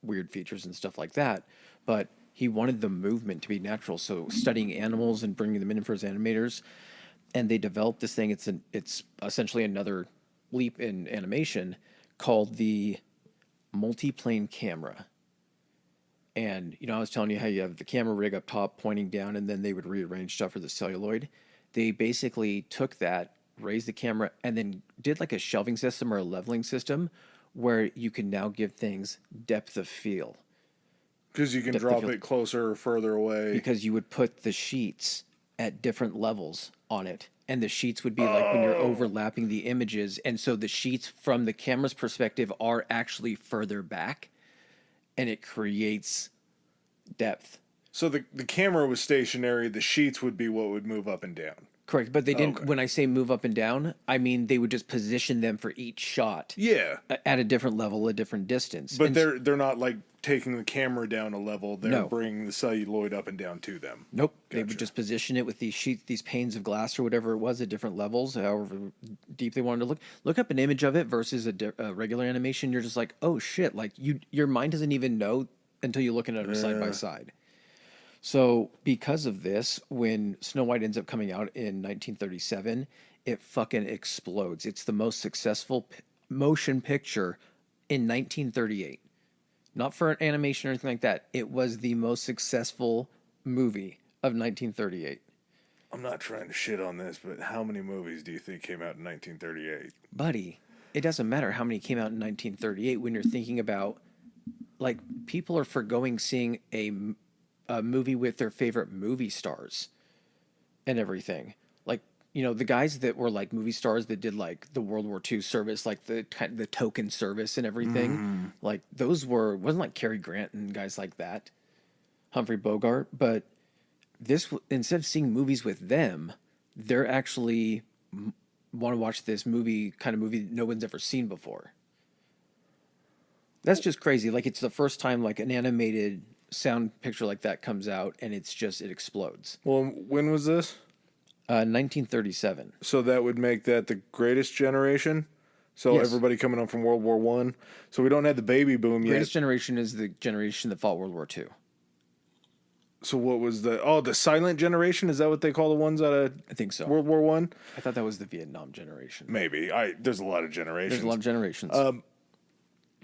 weird features and stuff like that, but he wanted the movement to be natural. So studying animals and bringing them in for his animators, and they developed this thing. It's essentially another leap in animation called the multiplane camera. And, I was telling you how you have the camera rig up top pointing down, and then they would rearrange stuff for the celluloid. They basically took that, raised the camera, and then did like a shelving system or a leveling system where you can now give things depth of field. Because you can drop it closer or further away. Because you would put the sheets at different levels on it. And the sheets would be like when you're overlapping the images. And so the sheets from the camera's perspective are actually further back. And it creates depth. So the camera was stationary. The sheets would be what would move up and down. Correct. But they didn't, when I say move up and down, I mean they would just position them for each shot. Yeah. At a different level, a different distance. But they're not like taking the camera down a level. They're No. bringing the celluloid up and down to them. Nope. They Gotcha. would just position it with these sheets, these panes of glass or whatever it was at different levels, however deep they wanted to look. Look up an image of it versus a regular animation. You're just like, oh shit! Like your mind doesn't even know until you look at it side by side. So because of this, when Snow White ends up coming out in 1937, it fucking explodes. It's the most successful motion picture in 1938. Not for an animation or anything like that. It was the most successful movie of 1938. I'm not trying to shit on this, but how many movies do you think came out in 1938? Buddy, it doesn't matter how many came out in 1938 when you're thinking about, like, people are forgoing seeing a movie with their favorite movie stars and everything. Like, you know, the guys that were like movie stars that did like the World War II service, like the token service and everything, like those wasn't like Cary Grant and guys like that, Humphrey Bogart, but this, instead of seeing movies with them, they're actually want to watch this movie, kind of movie that no one's ever seen before. That's just crazy. Like, it's the first time like an animated sound picture like that comes out, and it explodes. Well, when was this? 1937. So that would make that the greatest generation. So Yes. everybody coming up from World War One. So we don't have the baby boom yet. Greatest generation is the generation that fought World War II. So what was the silent generation? Is that what they call the ones out of I think so. World War One? I thought that was the Vietnam generation. Maybe. There's a lot of generations. There's a lot of generations.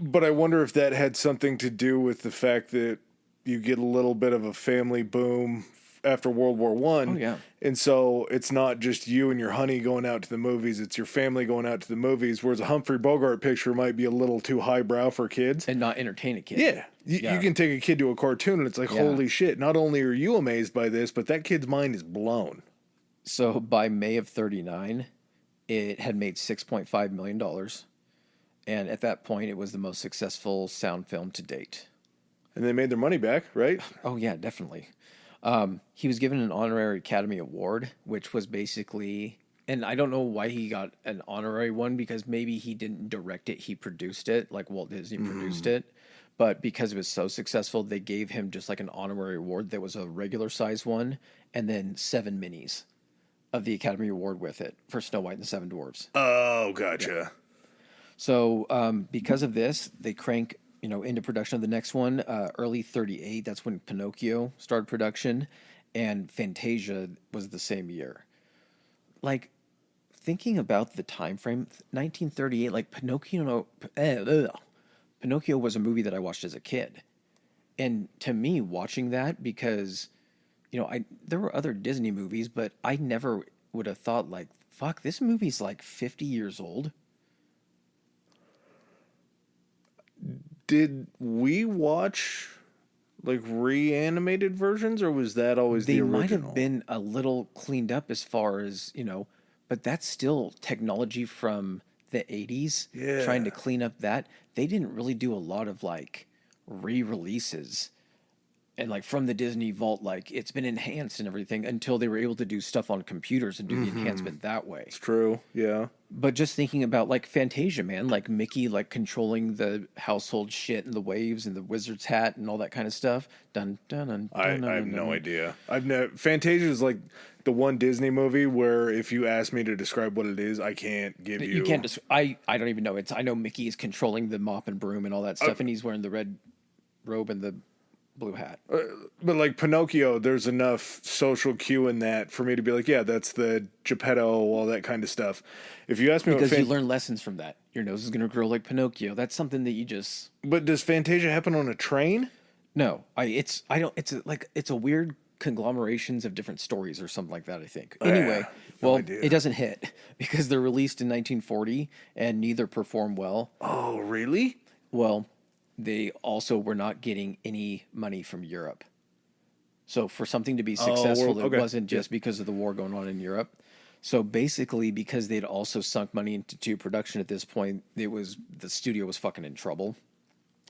But I wonder if that had something to do with the fact that you get a little bit of a family boom after World War One. Oh, yeah. And so it's not just you and your honey going out to the movies, it's your family going out to the movies, whereas a Humphrey Bogart picture might be a little too highbrow for kids. and not entertain a kid. Yeah. You can take a kid to a cartoon and it's like, Yeah. holy shit, not only are you amazed by this, but that kid's mind is blown. So by May of 39, it had made $6.5 million. And at that point, it was the most successful sound film to date. And they made their money back, right? Oh, yeah, definitely. He was given an honorary Academy Award, which was basically, and I don't know why he got an honorary one, because maybe he didn't direct it, he produced it, like Walt Disney produced it. But because it was so successful, they gave him just like an honorary award that was a regular size one, and then 7 minis of the Academy Award with it for Snow White and the Seven Dwarfs. Oh, gotcha. Yeah. So because of this, they crank into production of the next one, early 38. That's when Pinocchio started production, and Fantasia was the same year. Like, thinking about the time frame, 1938, like Pinocchio was a movie that I watched as a kid. And to me, watching that, because, there were other Disney movies, but I never would have thought, like, fuck, this movie's like 50 years old. Did we watch like reanimated versions, or was that always the original? They might have been a little cleaned up as far as, but that's still technology from the 80s. Yeah. Trying to clean up that. They didn't really do a lot of like re-releases. And like from the Disney vault, like it's been enhanced and everything until they were able to do stuff on computers and do the enhancement that way. It's true, yeah. But just thinking about like Fantasia, man, like Mickey, like controlling the household shit and the waves and the wizard's hat and all that kind of stuff. Dun dun dun. I have no idea. Fantasia is like the one Disney movie where if you ask me to describe what it is, I can't give you. You can't. I don't even know. I know Mickey is controlling the mop and broom and all that stuff, and he's wearing the red robe and the blue hat. But like Pinocchio, there's enough social cue in that for me to be like, yeah, that's the Geppetto, all that kind of stuff. If you ask me, because you learn lessons from that. Your nose is going to grow like Pinocchio. That's something that you just. But does Fantasia happen on a train? No, it's a weird conglomerations of different stories or something like that, I think. Anyway, it doesn't hit because they're released in 1940 and neither perform well. Oh, really? Well, they also were not getting any money from Europe. So for something to be successful, it wasn't just because of the war going on in Europe. So basically, because they'd also sunk money into production at this point, the studio was fucking in trouble.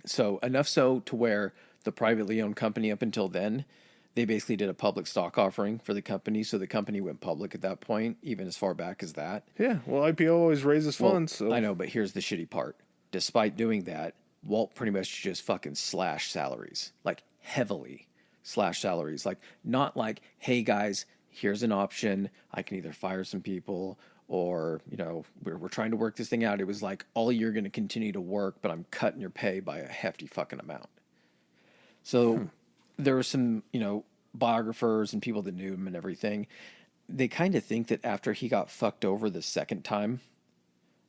So enough so to where the privately owned company up until then, they basically did a public stock offering for the company. So the company went public at that point, even as far back as that. Yeah, well, IPO always raises funds. So. I know, but here's the shitty part. Despite doing that, Walt pretty much just fucking slashed salaries, like heavily slashed salaries. Like, not like, hey guys, here's an option. I can either fire some people or, you know, we're trying to work this thing out. It was like, all you're going to continue to work, but I'm cutting your pay by a hefty fucking amount. So there were some, you know, biographers and people that knew him and everything. They kind of think that after he got fucked over the second time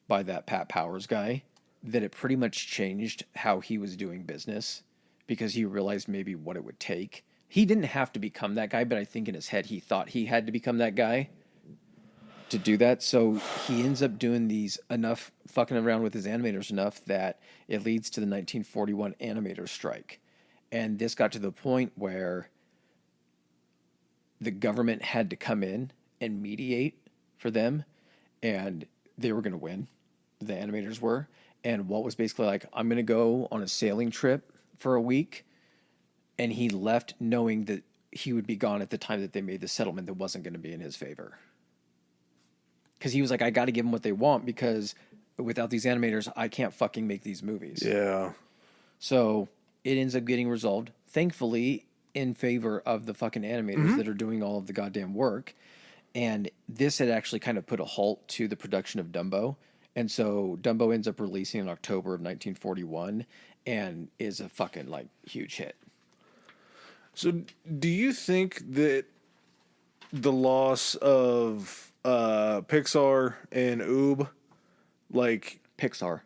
by that Pat Powers guy, that it pretty much changed how he was doing business, because he realized maybe what it would take. He didn't have to become that guy, but I think in his head he thought he had to become that guy to do that. So he ends up doing these enough, fucking around with his animators enough that it leads to the 1941 animator strike. And this got to the point where the government had to come in and mediate for them, and they were going to win. The animators were. And Walt was basically like, I'm going to go on a sailing trip for a week. And he left knowing that he would be gone at the time that they made the settlement that wasn't going to be in his favor. Because he was like, I got to give them what they want, because without these animators, I can't fucking make these movies. Yeah. So it ends up getting resolved, thankfully, in favor of the fucking animators that are doing all of the goddamn work. And this had actually kind of put a halt to the production of Dumbo. And so Dumbo ends up releasing in October of 1941 and is a fucking, like, huge hit. So do you think that the loss of Pixar and Oob, like... Pixar.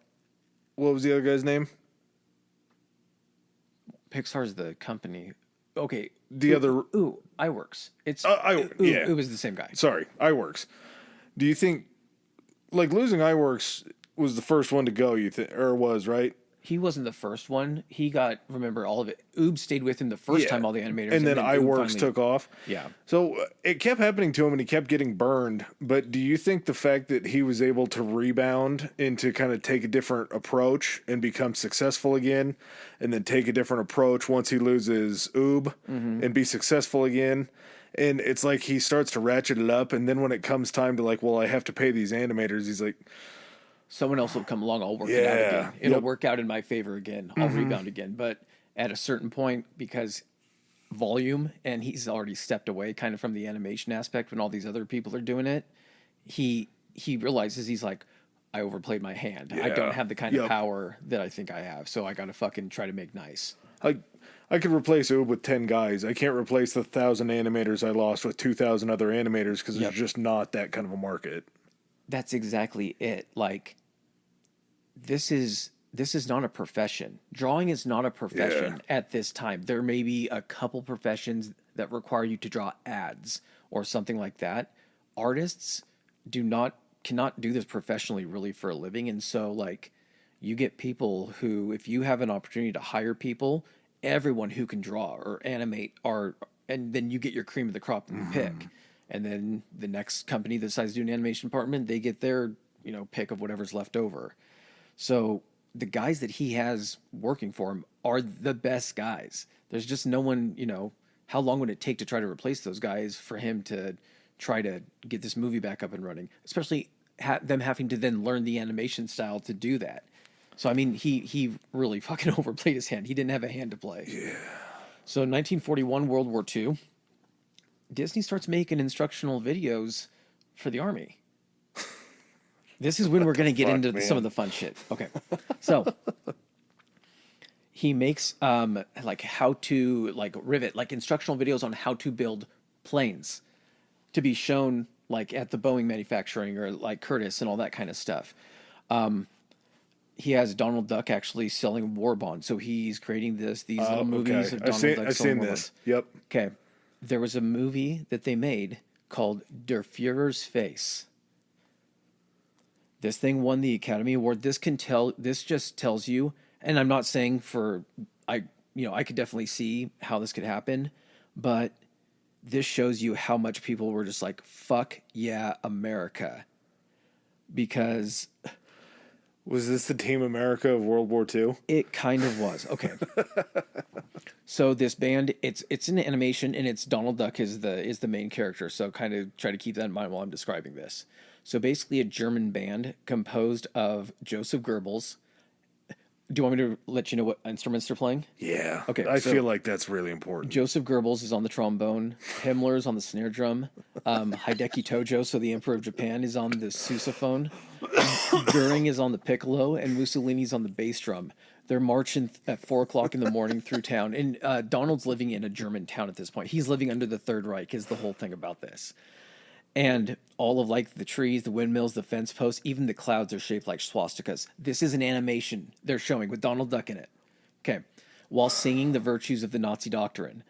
What was the other guy's name? Pixar's the company. Okay. The other... Ooh, iWorks. It's... yeah. It was the same guy. Sorry, iWorks. Do you think... Like, losing iWorks was the first one to go, you think, or was, right? He wasn't the first one. He got, remember, all of it. Oob stayed with him the first time, all the animators. And then iWorks finally took off. Yeah. So it kept happening to him and he kept getting burned. But do you think the fact that he was able to rebound and to kind of take a different approach and become successful again, and then take a different approach once he loses Oob and be successful again? And it's like he starts to ratchet it up. And then when it comes time to, like, well, I have to pay these animators, he's like... Someone else will come along, I'll work it out again. It'll work out in my favor again. I'll rebound again. But at a certain point, because volume, and he's already stepped away kind of from the animation aspect when all these other people are doing it, he realizes, he's like, I overplayed my hand. I don't have the kind of power that I think I have, so I got to fucking try to make nice. I could replace Oob with 10 guys. I can't replace the 1,000 animators I lost with 2,000 other animators, because there's just not that kind of a market. That's exactly it. Like, this is not a profession. Drawing is not a profession at this time. There may be a couple professions that require you to draw ads or something like that. Artists cannot do this professionally really for a living. And so, like, you get people who, if you have an opportunity to hire people, everyone who can draw or animate and then you get your cream of the crop and pick. And then the next company that decides to do an animation department, they get their, you know, pick of whatever's left over. So the guys that he has working for him are the best guys. There's just no one, you know, how long would it take to try to replace those guys for him to try to get this movie back up and running? Especially them having to then learn the animation style to do that. So, I mean, he really fucking overplayed his hand. He didn't have a hand to play. Yeah. So 1941, World War II, Disney starts making instructional videos for the Army. This is when we're going to get into some of the fun shit. Okay. So he makes like how to like rivet, like instructional videos on how to build planes to be shown like at the Boeing manufacturing or like Curtiss and all that kind of stuff. He has Donald Duck actually selling war bonds. So he's creating these little movies of Donald Duck. I've seen this. Yep. Okay. There was a movie that they made called Der Führer's Face. This thing won the Academy Award. This just tells you, and I'm not saying I could definitely see how this could happen, but this shows you how much people were just like, fuck yeah, America. Because... Was this the Team America of World War II? It kind of was. Okay. So this band, it's an animation, and it's Donald Duck is the main character. So kind of try to keep that in mind while I'm describing this. So basically a German band composed of Joseph Goebbels. Do you want me to let you know what instruments they're playing? Yeah. Okay, I so- feel like that's really important. Joseph Goebbels is on the trombone. Himmler is on the snare drum. Hideki Tojo, so the Emperor of Japan, is on the sousaphone. Goering is on the piccolo, and Mussolini's on the bass drum. They're marching at 4 o'clock in the morning through town. And Donald's living in a German town at this point. He's living under the Third Reich, is the whole thing about this. And all of like the trees, the windmills, the fence posts, even the clouds are shaped like swastikas. This is an animation they're showing with Donald Duck in it. Okay. While singing the virtues of the Nazi doctrine.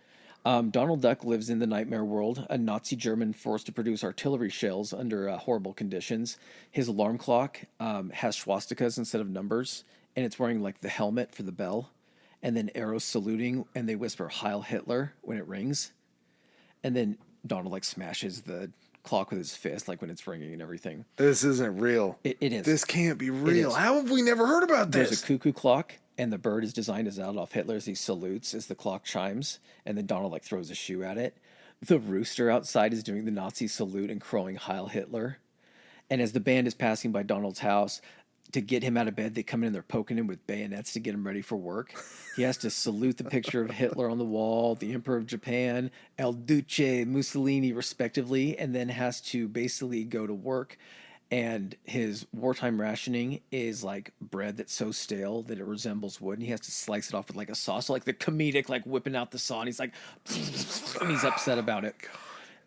Donald Duck lives in the nightmare world, a Nazi German forced to produce artillery shells under horrible conditions. His alarm clock has swastikas instead of numbers, and it's wearing like the helmet for the bell, and then arrows saluting, and they whisper Heil Hitler when it rings. And then Donald like smashes the clock with his fist, like when it's ringing and everything. This isn't real. It is. This can't be real. is. How have we never heard about this? There's a cuckoo clock, and the bird is designed as Adolf Hitler as he salutes as the clock chimes, and then Donald like throws a shoe at it. The rooster outside is doing the Nazi salute and crowing Heil Hitler. And as the band is passing by Donald's house, to get him out of bed, they come in and they're poking him with bayonets to get him ready for work. He has to salute the picture of Hitler on the wall, the Emperor of Japan, El Duce, Mussolini, respectively, and then has to basically go to work. And his wartime rationing is like bread that's so stale that it resembles wood. And he has to slice it off with like a saw. So like the comedic, like whipping out the saw, and he's like, and he's upset about it.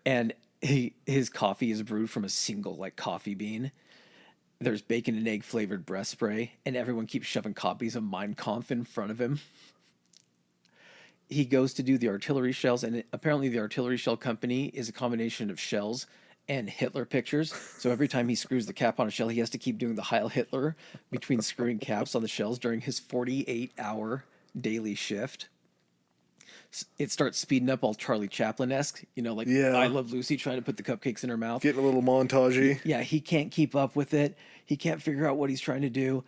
And his coffee is brewed from a single like coffee bean. There's bacon and egg flavored breath spray, and everyone keeps shoving copies of Mein Kampf in front of him. He goes to do the artillery shells, and apparently the artillery shell company is a combination of shells and Hitler pictures. So every time he screws the cap on a shell, he has to keep doing the Heil Hitler between screwing caps on the shells during his 48-hour daily shift. It starts speeding up all Charlie Chaplin-esque, like I Love Lucy trying to put the cupcakes in her mouth. Getting a little montagey. Yeah, he can't keep up with it. He can't figure out what he's trying to do.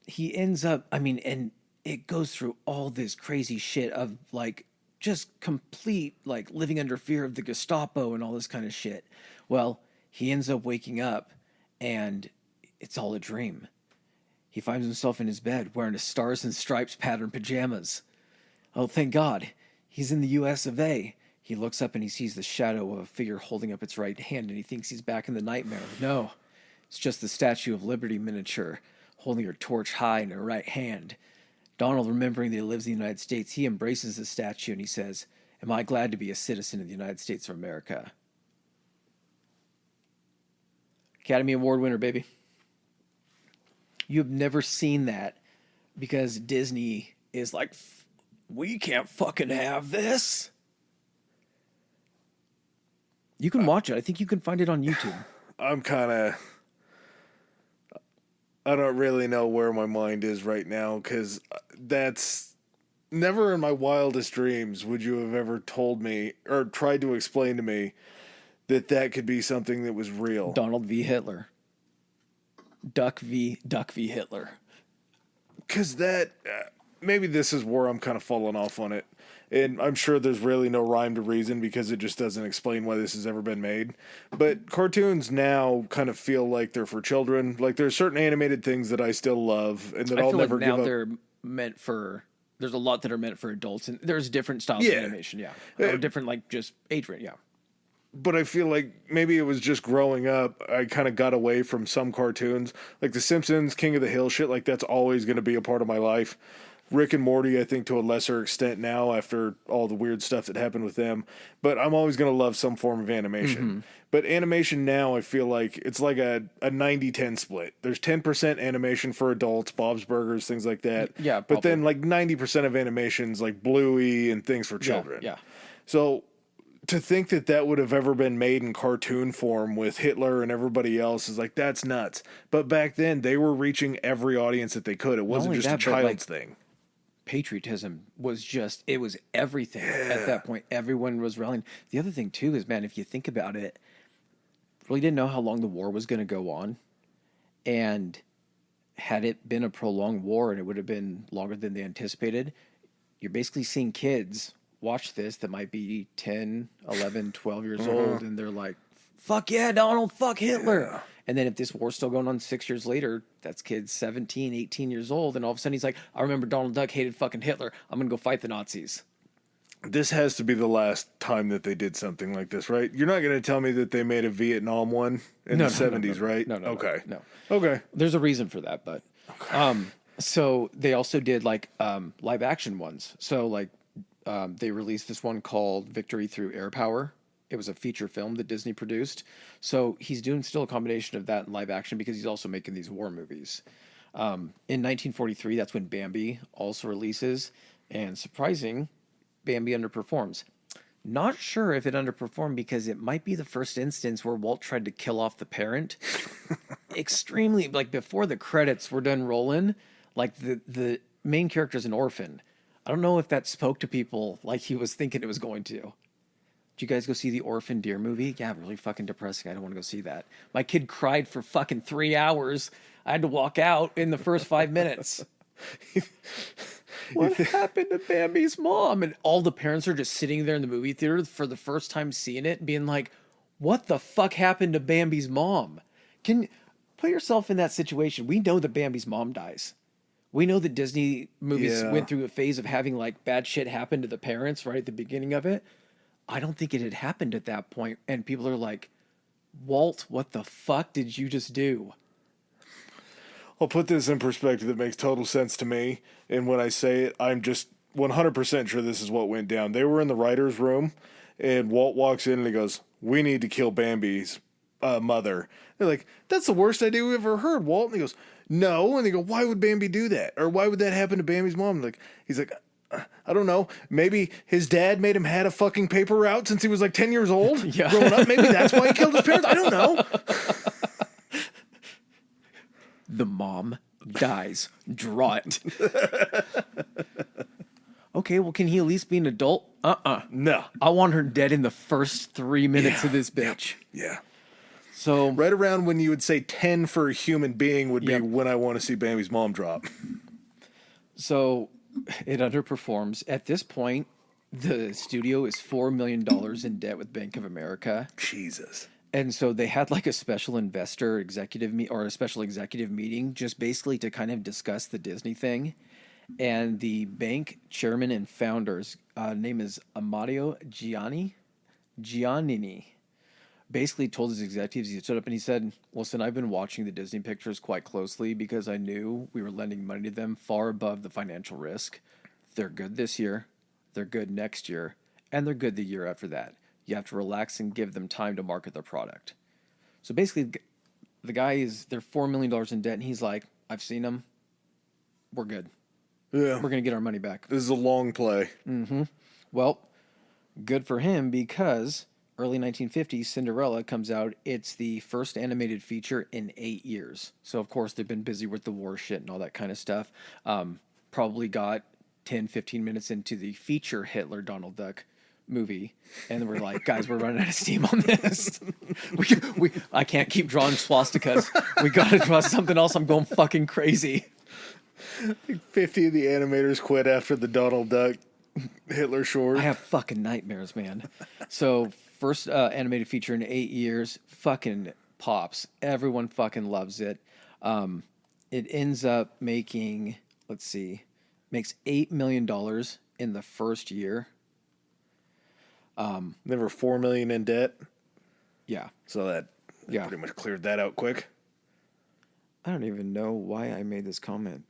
He ends up, and it goes through all this crazy shit of like just complete like living under fear of the Gestapo and all this kind of shit. Well, he ends up waking up and it's all a dream. He finds himself in his bed wearing a Stars and Stripes patterned pajamas. Oh, thank God. He's in the US of A. He looks up and he sees the shadow of a figure holding up its right hand, and he thinks he's back in the nightmare. No, it's just the Statue of Liberty miniature, holding her torch high in her right hand. Donald, remembering that he lives in the United States, he embraces the statue and he says, "Am I glad to be a citizen of the United States of America?" Academy Award winner, baby. You've never seen that because Disney is like, we can't fucking have this. You can watch it. I think you can find it on YouTube. I don't really know where my mind is right now, because that's never in my wildest dreams would you have ever told me or tried to explain to me that could be something that was real. Donald v. Hitler. Duck v. Hitler. Because maybe this is where I'm kind of falling off on it. And I'm sure there's really no rhyme to reason because it just doesn't explain why this has ever been made. But cartoons now kind of feel like they're for children. Like there's certain animated things that I still love and that I'll never give up. Now they're meant for, there's a lot that are meant for adults, and there's different styles of animation, or different like just age range, But I feel like maybe it was just growing up, I kind of got away from some cartoons. Like The Simpsons, King of the Hill, shit like that's always going to be a part of my life. Rick and Morty, I think, to a lesser extent now after all the weird stuff that happened with them. But I'm always going to love some form of animation. Mm-hmm. But animation now, I feel like it's like a 90-10 split. There's 10% animation for adults, Bob's Burgers, things like that. Yeah, but then like 90% of animation's like Bluey and things for children. Yeah. So to think that would have ever been made in cartoon form with Hitler and everybody else is like, that's nuts. But back then, they were reaching every audience that they could. It wasn't just a child's thing. Patriotism was just, it was everything at that point. Everyone was rallying. The other thing, too, is, man, if you think about it, really didn't know how long the war was going to go on. And had it been a prolonged war and it would have been longer than they anticipated, you're basically seeing kids watch this that might be 10, 11, 12 years old, and they're like, fuck yeah, Donald, fuck Hitler. Yeah. And then if this war's still going on 6 years later, that's kids 17, 18 years old. And all of a sudden he's like, I remember Donald Duck hated fucking Hitler. I'm going to go fight the Nazis. This has to be the last time that they did something like this, right? You're not going to tell me that they made a Vietnam one in the 70s, right? No. Okay. No. Okay. There's a reason for that, but so they also did like live action ones. So like they released this one called Victory Through Air Power. It was a feature film that Disney produced. So he's doing still a combination of that and live action because he's also making these war movies. In 1943, that's when Bambi also releases. And surprising, Bambi underperforms. Not sure if it underperformed because it might be the first instance where Walt tried to kill off the parent. Extremely, like before the credits were done rolling, like the main character is an orphan. I don't know if that spoke to people like he was thinking it was going to. Did you guys go see the Orphan Deer movie? Yeah, really fucking depressing. I don't want to go see that. My kid cried for fucking 3 hours. I had to walk out in the first 5 minutes. What happened to Bambi's mom? And all the parents are just sitting there in the movie theater for the first time seeing it, being like, what the fuck happened to Bambi's mom? Can put yourself in that situation. We know that Bambi's mom dies. We know that Disney movies went through a phase of having like bad shit happen to the parents right at the beginning of it. I don't think it had happened at that point. And people are like, Walt, what the fuck did you just do? I'll put this in perspective that makes total sense to me. And when I say it, I'm just 100% sure this is what went down. They were in the writer's room, and Walt walks in and he goes, we need to kill Bambi's mother. They're like, that's the worst idea we've ever heard, Walt. And he goes, no. And they go, why would Bambi do that? Or why would that happen to Bambi's mom? Like, he's like, I don't know. Maybe his dad made him had a fucking paper route since he was like 10 years old. Yeah. Growing up. Maybe that's why he killed his parents. I don't know. The mom dies. Draw it. Okay, well, can he at least be an adult? No. I want her dead in the first 3 minutes of this bitch. Yeah. So right around when you would say 10 for a human being would be when I want to see Bambi's mom drop. So it underperforms. At this point, the studio is $4 million in debt with Bank of America. Jesus. And so they had like a special investor executive or a special executive meeting just basically to kind of discuss the Disney thing. And the bank chairman and founder's name is Amadio Giannini. Basically told his executives, he stood up and he said, listen, I've been watching the Disney pictures quite closely because I knew we were lending money to them far above the financial risk. They're good this year, they're good next year, and they're good the year after that. You have to relax and give them time to market their product. So basically, the guy they're $4 million in debt, and he's like, I've seen them. We're good. Yeah. We're going to get our money back. This is a long play. Mm-hmm. Well, good for him because early 1950s, Cinderella comes out. It's the first animated feature in 8 years. So, of course, they've been busy with the war shit and all that kind of stuff. Probably got 10, 15 minutes into the feature Hitler Donald Duck movie, and we're like, guys, we're running out of steam on this. I can't keep drawing swastikas. We gotta draw something else. I'm going fucking crazy. I think 50 of the animators quit after the Donald Duck Hitler short. I have fucking nightmares, man. So first animated feature in 8 years, fucking pops. Everyone fucking loves it. It ends up making, makes $8 million in the first year. Never $4 million in debt. Yeah. So that pretty much cleared that out quick. I don't even know why I made this comment.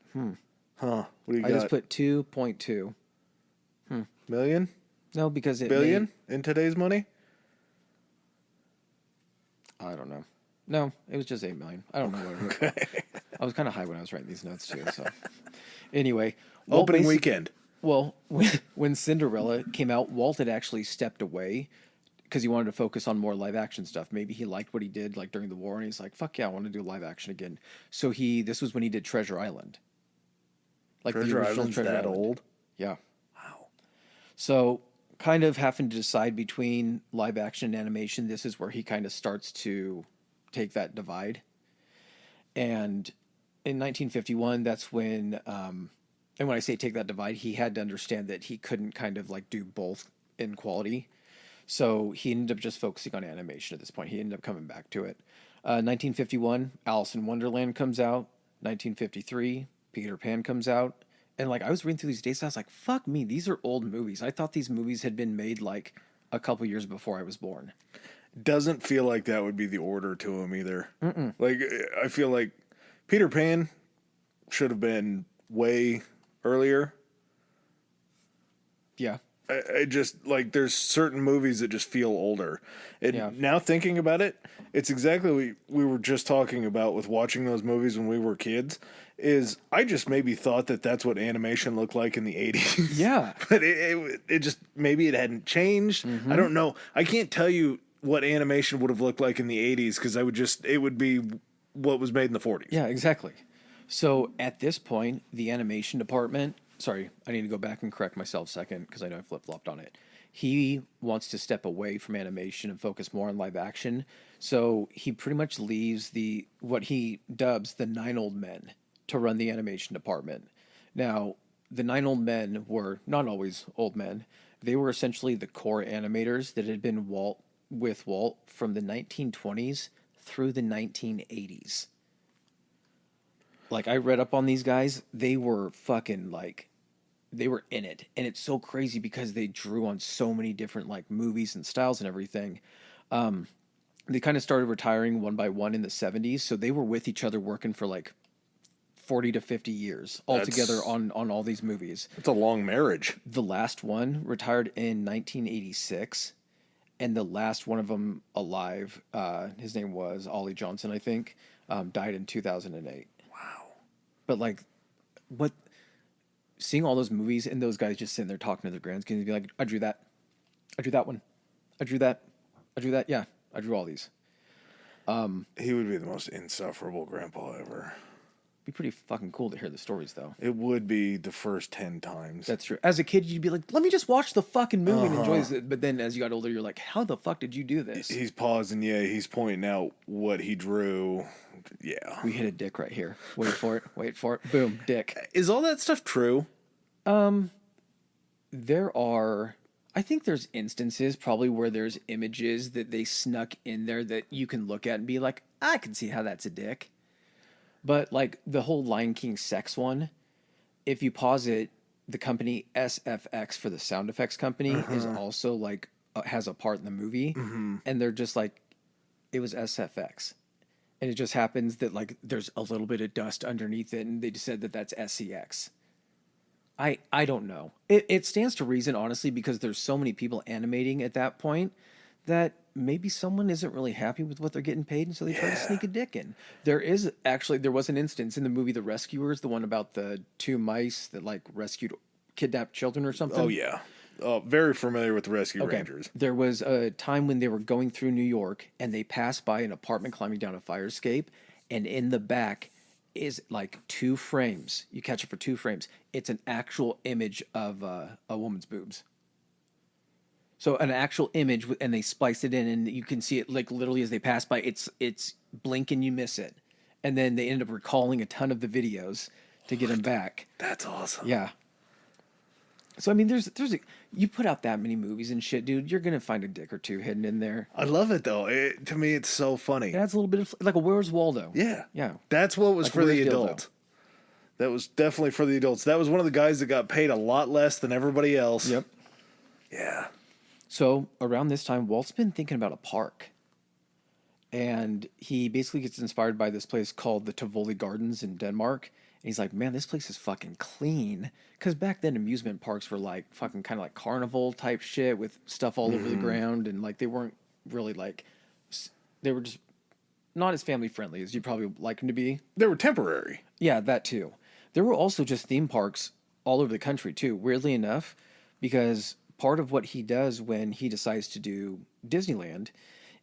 Huh. What do you got? I just put 2.2. Million? No, because it billion in today's money? I don't know. No, it was just 8 million. I don't know what it was. I was kind of high when I was writing these notes too. So anyway, opening weekend. Well, when Cinderella came out, Walt had actually stepped away because he wanted to focus on more live action stuff. Maybe he liked what he did like during the war, and he's like, "Fuck yeah, I want to do live action again." So this was when he did Treasure Island. Like Treasure Island's that old? Yeah. Wow. So kind of having to decide between live action and animation, this is where he kind of starts to take that divide. And in 1951, that's when, and when I say take that divide, he had to understand that he couldn't kind of like do both in quality. So he ended up just focusing on animation at this point. He ended up coming back to it. 1951, Alice in Wonderland comes out. 1953, Peter Pan comes out. And like I was reading through these dates, and I was like, "Fuck me, these are old movies." I thought these movies had been made like a couple years before I was born. Doesn't feel like that would be the order to him either. Like I feel like Peter Pan should have been way earlier. Yeah. I just like there's certain movies that just feel older. And Yeah. now thinking about it, it's exactly what we were just talking about with watching those movies when we were kids. Is I just maybe thought that that's what animation looked like in the 80s. Yeah. But it just maybe it hadn't changed. I don't know. I can't tell you what animation would have looked like in the 80s because it would be what was made in the 40s. Yeah, exactly. So at this point, the animation department, sorry, I need to go back and correct myself a second because I know I flip-flopped on it. He wants to step away from animation and focus more on live action. So he pretty much leaves what he dubs the 9 old men to run the animation department. Now, the 9 old men were not always old men. They were essentially the core animators that had been with Walt from the 1920s through the 1980s. Like I read up on these guys, they were fucking like they were in it. And it's so crazy because they drew on so many different like movies and styles and everything. They kind of started retiring one by one in the 70s, so they were with each other working for like 40 to 50 years altogether on all these movies. It's a long marriage. The last one retired in 1986, and the last one of them alive, his name was Ollie Johnson, I think, died in 2008. Wow. But like, seeing all those movies and those guys just sitting there talking to their grandkids and be like, I drew that one, I drew that, yeah, I drew all these. He would be the most insufferable grandpa ever. Be pretty fucking cool to hear the stories, though. It would be the first 10 times. That's true. As a kid, you'd be like, let me just watch the fucking movie and enjoy it. But then as you got older, you're like, how the fuck did you do this? He's pausing, yeah, he's pointing out what he drew. Yeah. We hit a dick right here. Wait for it. Boom, dick. Is all that stuff true? I think there's instances probably where there's images that they snuck in there that you can look at and be like, I can see how that's a dick. But like the whole Lion King sex one, if you pause it, the company SFX for the sound effects company is also like has a part in the movie, and they're just like, it was SFX, and it just happens that like there's a little bit of dust underneath it, and they just said that that's SCX. I don't know. It stands to reason, honestly, because there's so many people animating at that point that maybe someone isn't really happy with what they're getting paid, and so they try to sneak a dick in. There was an instance in the movie The Rescuers, the one about the 2 mice that like rescued kidnapped children or something. Oh, yeah. Very familiar with the Rescue Rangers. There was a time when they were going through New York, and they passed by an apartment climbing down a fire escape, and in the back is like 2 frames. You catch it for 2 frames. It's an actual image of a woman's boobs. So an actual image, and they spliced it in, and you can see it like literally as they pass by. It's blink and you miss it, and then they ended up recalling a ton of the videos to get them back. That's awesome. Yeah. So I mean, you put out that many movies and shit, dude, you're gonna find a dick or 2 hidden in there. I love it though. To me, it's so funny. It adds a little bit of like a Where's Waldo. Yeah, yeah. That's what was like for the Dildo. adult. That was definitely for the adults. That was one of the guys that got paid a lot less than everybody else. Yep. Yeah. So around this time, Walt's been thinking about a park. And he basically gets inspired by this place called the Tivoli Gardens in Denmark. And he's like, man, this place is fucking clean. Because back then, amusement parks were like fucking kind of like carnival type shit with stuff all over the ground. And like they weren't really like, they were just not as family friendly as you'd probably like them to be. They were temporary. Yeah, that too. There were also just theme parks all over the country too, weirdly enough, because part of what he does when he decides to do Disneyland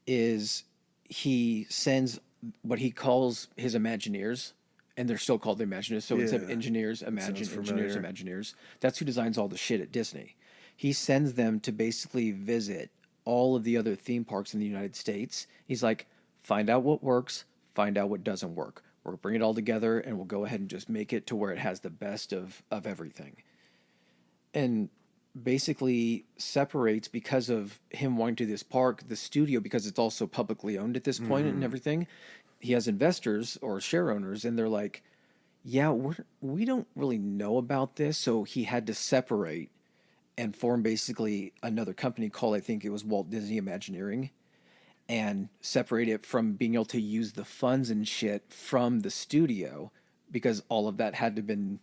is he sends what he calls his Imagineers, and they're still called the Imagineers. So instead of engineers, Imagineers. That's who designs all the shit at Disney. He sends them to basically visit all of the other theme parks in the United States. He's like, find out what works, find out what doesn't work. We'll bring it all together, and we'll go ahead and just make it to where it has the best of everything. And basically separates because of him wanting to do this park, the studio, because it's also publicly owned at this point and everything. He has investors or share owners, and they're like, yeah, we don't really know about this. So he had to separate and form basically another company called, I think it was Walt Disney Imagineering, and separate it from being able to use the funds and shit from the studio, because all of that had to been,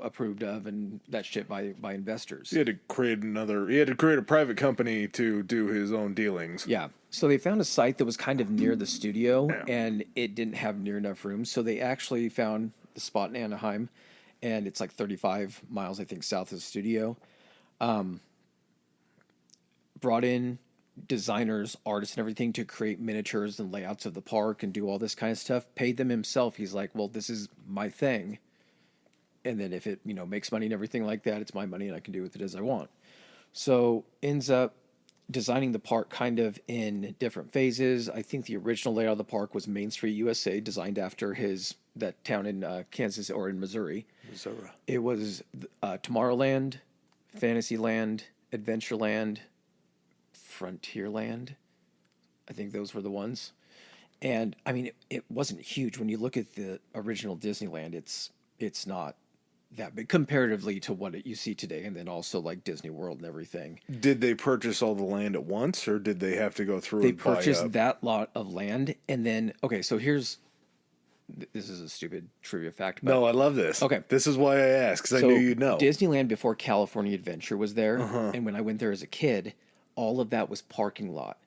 approved of and that shit by investors. He had to create a private company to do his own dealings. Yeah. So they found a site that was kind of near the studio, and it didn't have near enough room. So they actually found the spot in Anaheim, and it's like 35 miles, I think, south of the studio. Brought in designers, artists, and everything to create miniatures and layouts of the park and do all this kind of stuff. Paid them himself. He's like, well, this is my thing. And then if it, makes money and everything like that, it's my money and I can do with it as I want. So ends up designing the park kind of in different phases. I think the original layout of the park was Main Street, USA, designed after that town in Kansas or in Missouri. It was Tomorrowland, Fantasyland, Adventureland, Frontierland. I think those were the ones. And I mean, it wasn't huge. When you look at the original Disneyland, it's not that big comparatively to what you see today, and then also like Disney World and everything. Did they purchase all the land at once, or did they have to go through? They purchased that lot of land, and then this is a stupid trivia fact. But, no, I love this. Okay, this is why I asked, because I knew you'd know. Disneyland before California Adventure was there, and when I went there as a kid, all of that was parking lot,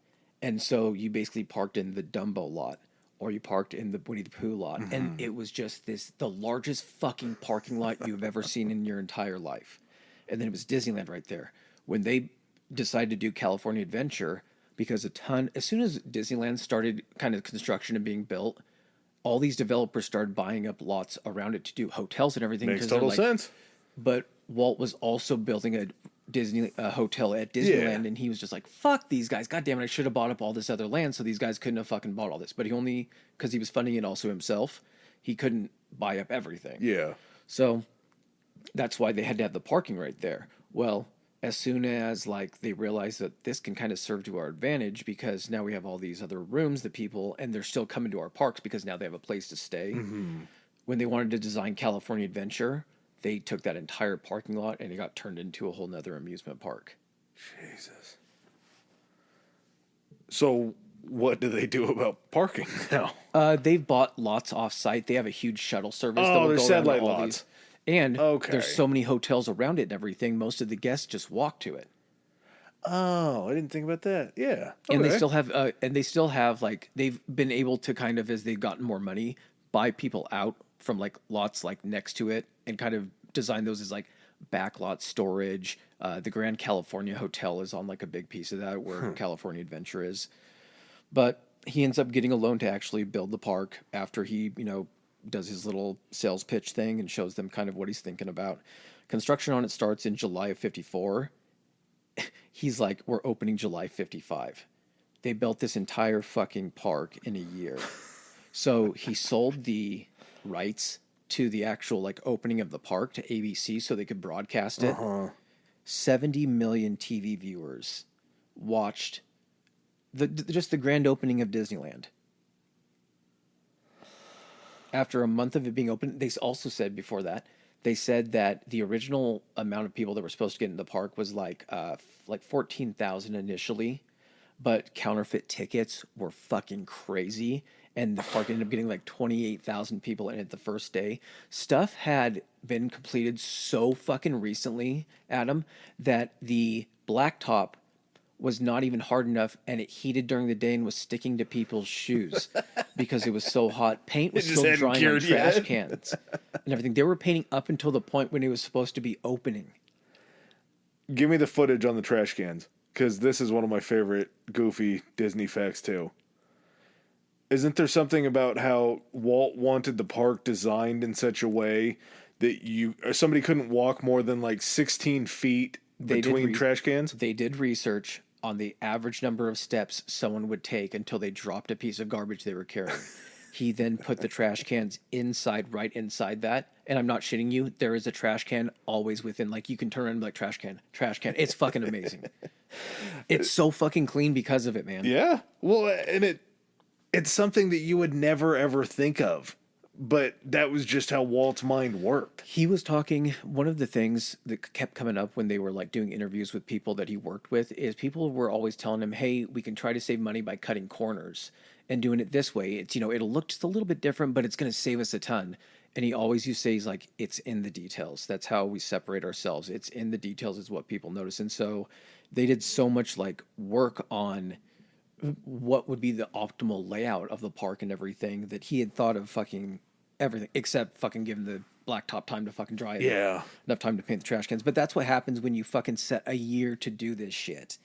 and so you basically parked in the Dumbo lot, or you parked in the Winnie the Pooh lot, and it was just the largest fucking parking lot you've ever seen in your entire life. And then it was Disneyland right there. When they decided to do California Adventure, because as soon as Disneyland started kind of construction and being built, all these developers started buying up lots around it to do hotels and everything. Makes total sense. But Walt was also building a hotel at Disneyland, and he was just like, fuck these guys, god damn it, I should have bought up all this other land so these guys couldn't have fucking bought all this. But he only, because he was funding it also himself, he couldn't buy up everything. Yeah. So that's why they had to have the parking right there. Well, as soon as they realized that this can kind of serve to our advantage, because now we have all these other rooms that people, and they're still coming to our parks because now they have a place to stay. When they wanted to design California Adventure, they took that entire parking lot and it got turned into a whole nother amusement park. Jesus. So what do they do about parking now? They've bought lots off-site. They have a huge shuttle service. Oh, there's satellite lots. And there's so many hotels around it and everything, most of the guests just walk to it. Oh, I didn't think about that. Yeah. Okay. And they still have, they've been able to kind of, as they've gotten more money, buy people out from lots next to it and kind of design those as backlot storage. The Grand California Hotel is on a big piece of that where California Adventure is. But he ends up getting a loan to actually build the park after he, does his little sales pitch thing and shows them kind of what he's thinking about. Construction on it starts in July of 54. He's like, we're opening July 55. They built this entire fucking park in a year. So he sold the rights to the actual opening of the park to ABC so they could broadcast it. 70 million TV viewers watched just the grand opening of Disneyland. After a month of it being open, they also said before that, they said that the original amount of people that were supposed to get in the park was 14,000 initially, but counterfeit tickets were fucking crazy. And the park ended up getting 28,000 people in it the first day. Stuff had been completed so fucking recently, Adam, that the blacktop was not even hard enough, and it heated during the day and was sticking to people's shoes because it was so hot. Paint was still drying on trash cans and everything. They were painting up until the point when it was supposed to be opening. Give me the footage on the trash cans, because this is one of my favorite goofy Disney facts too. Isn't there something about how Walt wanted the park designed in such a way that somebody couldn't walk more than 16 feet between trash cans? They did research on the average number of steps someone would take until they dropped a piece of garbage they were carrying. He then put the trash cans right inside that. And I'm not shitting you. There is a trash can always within, like, you can turn around and be like, trash can, trash can. It's fucking amazing. It's so fucking clean because of it, man. Yeah. Well, and it's something that you would never, ever think of. But that was just how Walt's mind worked. He was talking, one of the things that kept coming up when they were like doing interviews with people that he worked with is people were always telling him, hey, we can try to save money by cutting corners and doing it this way. It's, it'll look just a little bit different, but it's going to save us a ton. And he always used to say, he's like, it's in the details. That's how we separate ourselves. It's in the details is what people notice. And so they did so much like work on what would be the optimal layout of the park and everything that he had thought of fucking everything except fucking giving the blacktop time to fucking dry it. Yeah. Enough time to paint the trash cans. But that's what happens when you fucking set a year to do this shit.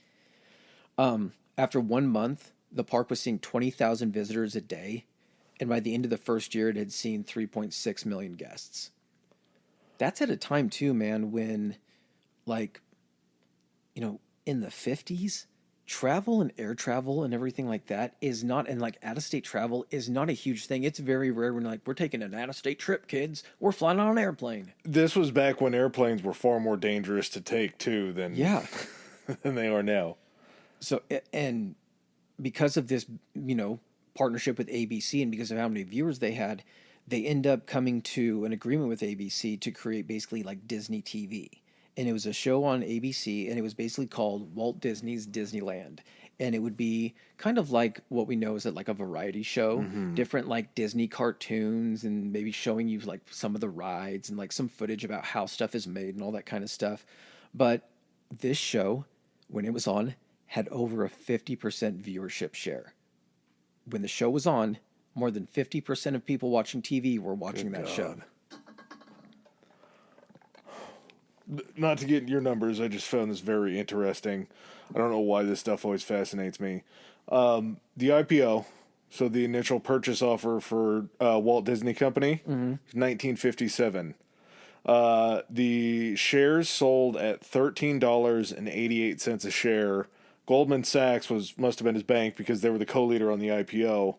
After 1 month, the park was seeing 20,000 visitors a day. And by the end of the first year, it had seen 3.6 million guests. That's at a time too, man, when like, in the 50s, travel and air travel and everything like that is not, and like out-of-state travel is not a huge thing. It's very rare when like, we're taking an out-of-state trip, kids. We're flying on an airplane. This was back when airplanes were far more dangerous to take, too, than they are now. So, and because of this, partnership with ABC and because of how many viewers they had, they end up coming to an agreement with ABC to create basically like Disney TV. And it was a show on ABC, and it was basically called Walt Disney's Disneyland. And it would be kind of like what we know is like a variety show, different like Disney cartoons, and maybe showing you like some of the rides and like some footage about how stuff is made and all that kind of stuff. But this show, when it was on, had over a 50% viewership share. When the show was on, more than 50% of people watching TV were watching that show. Not to get your numbers, I just found this very interesting. I don't know why this stuff always fascinates me. The IPO, so the initial purchase offer for Walt Disney Company, 1957. The shares sold at $13.88 a share. Goldman Sachs must have been his bank because they were the co-leader on the IPO.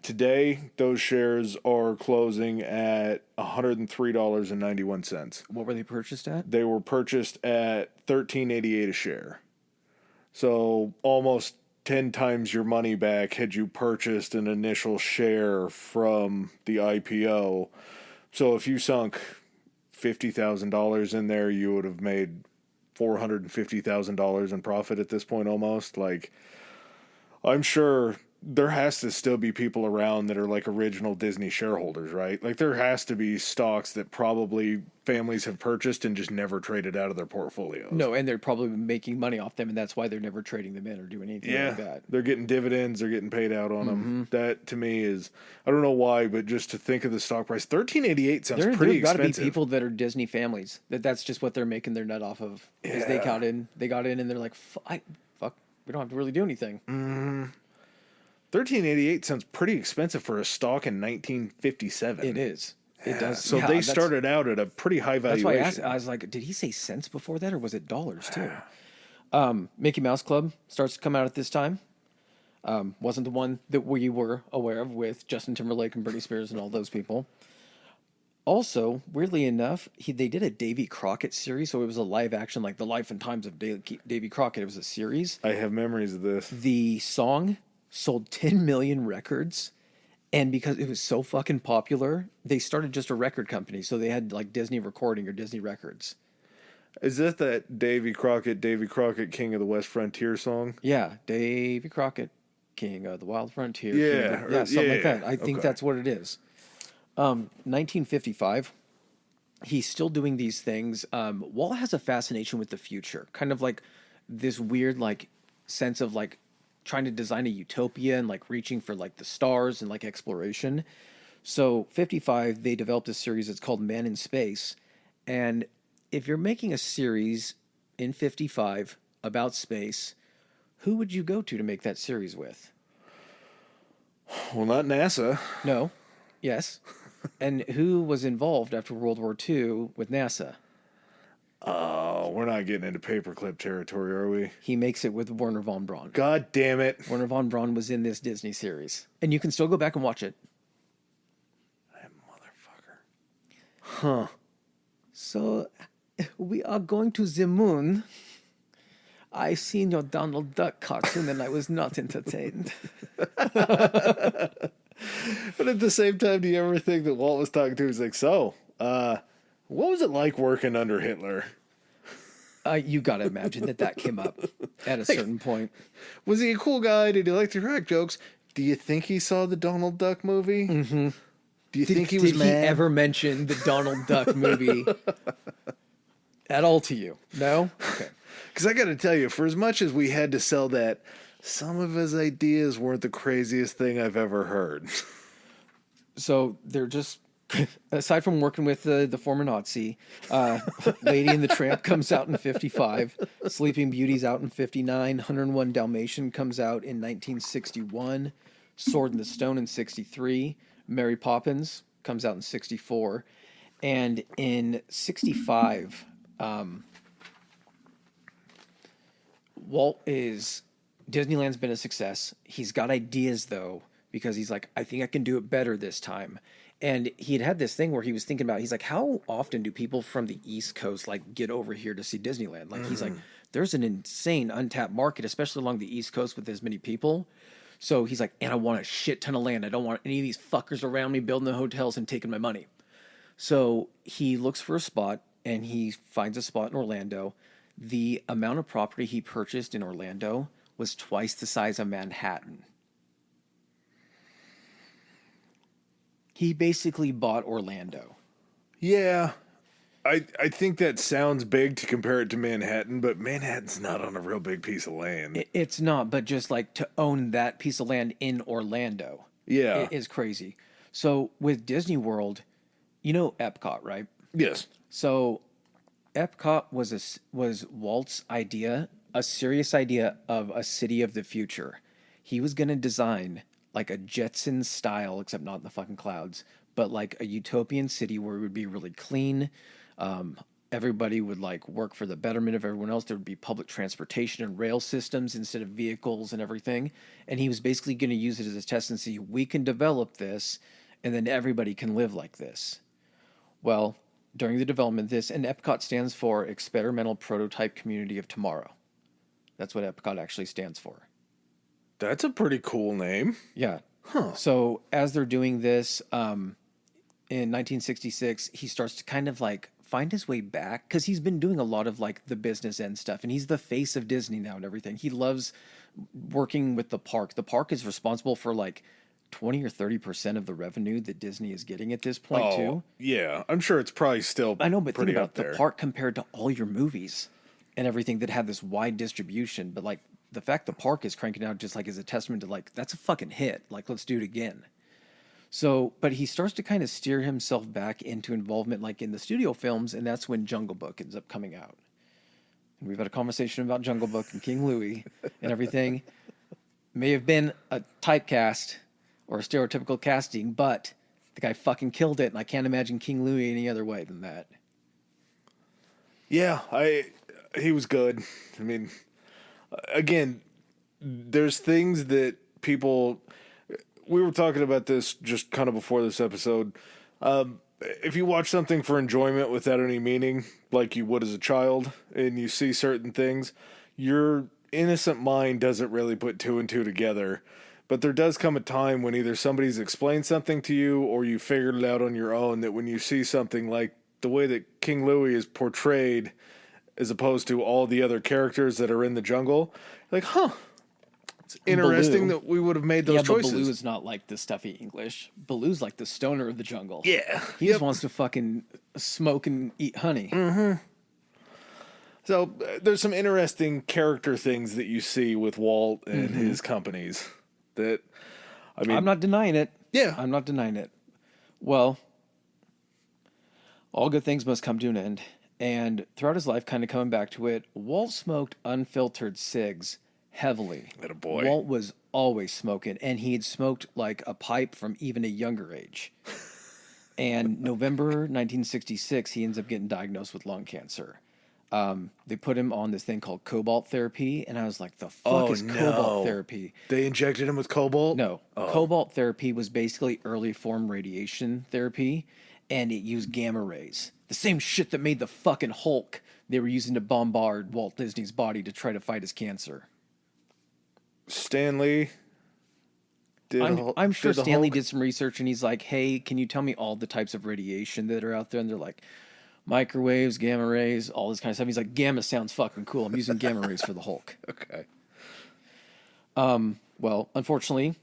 Today, those shares are closing at $103.91. What were they purchased at? They were purchased at $13.88 a share. So almost 10 times your money back had you purchased an initial share from the IPO. So if you sunk $50,000 in there, you would have made $450,000 in profit at this point almost. Like, I'm sure there has to still be people around that are like original Disney shareholders, right? Like there has to be stocks that probably families have purchased and just never traded out of their portfolios. No, and they're probably making money off them, and that's why they're never trading them in or doing anything like that. They're getting dividends, they're getting paid out on them. That to me is, I don't know why, but just to think of the stock price, $13.88 sounds pretty expensive. There's got to be people that are Disney families that's just what they're making their nut off of. Is they got in, and they're like, fuck, we don't have to really do anything. $13.88 sounds pretty expensive for a stock in 1957. It is. It does. So they started out at a pretty high valuation. That's why I asked. I was like, did he say cents before that, or was it dollars too? Mickey Mouse Club starts to come out at this time. Wasn't the one that we were aware of with Justin Timberlake and Britney Spears and all those people. Also, weirdly enough, they did a Davy Crockett series, so it was a live action, like the life and times of Davy Crockett. It was a series. I have memories of this. The song sold 10 million records, and because it was so fucking popular, they started just a record company. So they had like Disney Recording or Disney Records. Is that Davy Crockett, King of the West Frontier song? Yeah, Davy Crockett, King of the Wild Frontier. Yeah, something like that. I think that's what it is. 1955, he's still doing these things. Walt has a fascination with the future, kind of like this weird like sense of like trying to design a utopia and like reaching for like the stars and like exploration. So 55, they developed a series that's called Man in Space. And if you're making a series in 55 about space, who would you go to make that series with? Well, not NASA. No. Yes. And who was involved after World War II with NASA? Oh, we're not getting into paperclip territory, are we? He makes it with Werner von Braun. God damn it. Werner von Braun was in this Disney series. And you can still go back and watch it. That motherfucker. Huh. So, we are going to the moon. I seen your Donald Duck cartoon and I was not entertained. But at the same time, do you ever think that Walt was talking to? He's like, so, what was it like working under Hitler? You got to imagine that came up at a certain point. Was he a cool guy? Did he like to crack jokes? Do you think he saw the Donald Duck movie? Mm-hmm. Do you think he was mad? Did he ever mention the Donald Duck movie at all to you? No? Okay. Because I got to tell you, for as much as we had to sell that, some of his ideas weren't the craziest thing I've ever heard. So they're just, aside from working with the former Nazi, Lady and the Tramp comes out in 55, Sleeping Beauty's out in 59, 101 Dalmatian comes out in 1961, Sword in the Stone in 63, Mary Poppins comes out in 64, and in 65, Disneyland's been a success. He's got ideas though, because he's like, I think I can do it better this time. And he had this thing where he was thinking about, he's like, how often do people from the East Coast like get over here to see Disneyland? Like, he's like, there's an insane untapped market, especially along the East Coast with as many people. So he's like, and I want a shit ton of land. I don't want any of these fuckers around me building the hotels and taking my money. So he looks for a spot and he finds a spot in Orlando. The amount of property he purchased in Orlando was twice the size of Manhattan. He basically bought Orlando. Yeah. I think that sounds big to compare it to Manhattan, but Manhattan's not on a real big piece of land. It's not, but just like to own that piece of land in Orlando. Yeah. Is crazy. So with Disney World, you know Epcot, right? Yes. So Epcot was Walt's idea, a serious idea of a city of the future. He was going to design like a Jetsons style, except not in the fucking clouds, but like a utopian city where it would be really clean. Everybody would like work for the betterment of everyone else. There would be public transportation and rail systems instead of vehicles and everything. And he was basically going to use it as a test and see, we can develop this and then everybody can live like this. Well, during the development of this, and Epcot stands for Experimental Prototype Community of Tomorrow. That's what Epcot actually stands for. That's a pretty cool name. Yeah. Huh. So as they're doing this, in 1966, he starts to kind of like find his way back because he's been doing a lot of like the business end stuff, and he's the face of Disney now and everything. He loves working with the park. The park is responsible for like 20 or 30% of the revenue that Disney is getting at this point too. Yeah, I'm sure it's probably still I know, but think about there. The park compared to all your movies and everything that had this wide distribution. But like the fact the park is cranking out just like is a testament to like, that's a fucking hit. Like, let's do it again. So, but he starts to kind of steer himself back into involvement like in the studio films, and that's when Jungle Book ends up coming out. And we've had a conversation about Jungle Book and King Louie and everything. May have been a typecast or a stereotypical casting, but the guy fucking killed it, and I can't imagine King Louie any other way than that. Yeah, he was good. I mean, again, there's things that people... We were talking about this just kind of before this episode. If you watch something for enjoyment without any meaning, like you would as a child, and you see certain things, your innocent mind doesn't really put two and two together. But there does come a time when either somebody's explained something to you or you figured it out on your own, that when you see something like the way that King Louie is portrayed as opposed to all the other characters that are in the jungle, like, huh, it's interesting that we would have made those choices. But Baloo is not like the stuffy English. Baloo's like the stoner of the jungle. Yeah. He just wants to fucking smoke and eat honey. Mm-hmm. So there's some interesting character things that you see with Walt and his companies that, I mean... I'm not denying it. Yeah. I'm not denying it. Well, all good things must come to an end. And throughout his life, kind of coming back to it, Walt smoked unfiltered cigs heavily. Attaboy. Walt was always smoking, and he had smoked like a pipe from even a younger age. And November 1966, he ends up getting diagnosed with lung cancer. They put him on this thing called cobalt therapy, and I was like, the fuck is cobalt therapy? They injected him with cobalt? No. Cobalt therapy was basically early form radiation therapy, and it used gamma rays. The same shit that made the fucking Hulk they were using to bombard Walt Disney's body to try to fight his cancer. Stanley I'm sure Stanley did some research, and he's like, hey, can you tell me all the types of radiation that are out there? And they're like, microwaves, gamma rays, all this kind of stuff. He's like, gamma sounds fucking cool. I'm using gamma rays for the Hulk. Okay. Well, unfortunately,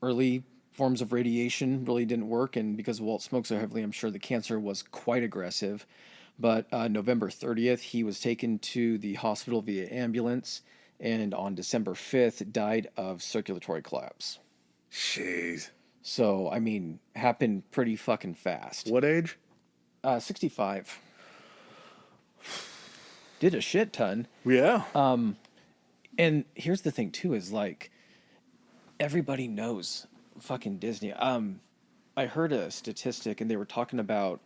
early forms of radiation really didn't work, and because Walt smoked so heavily, I'm sure the cancer was quite aggressive. But November 30th, he was taken to the hospital via ambulance, and on December 5th, died of circulatory collapse. Jeez. So, I mean, happened pretty fucking fast. What age? 65. Did a shit ton. Yeah. And here's the thing, too, is like, everybody knows fucking Disney. I heard a statistic, and they were talking about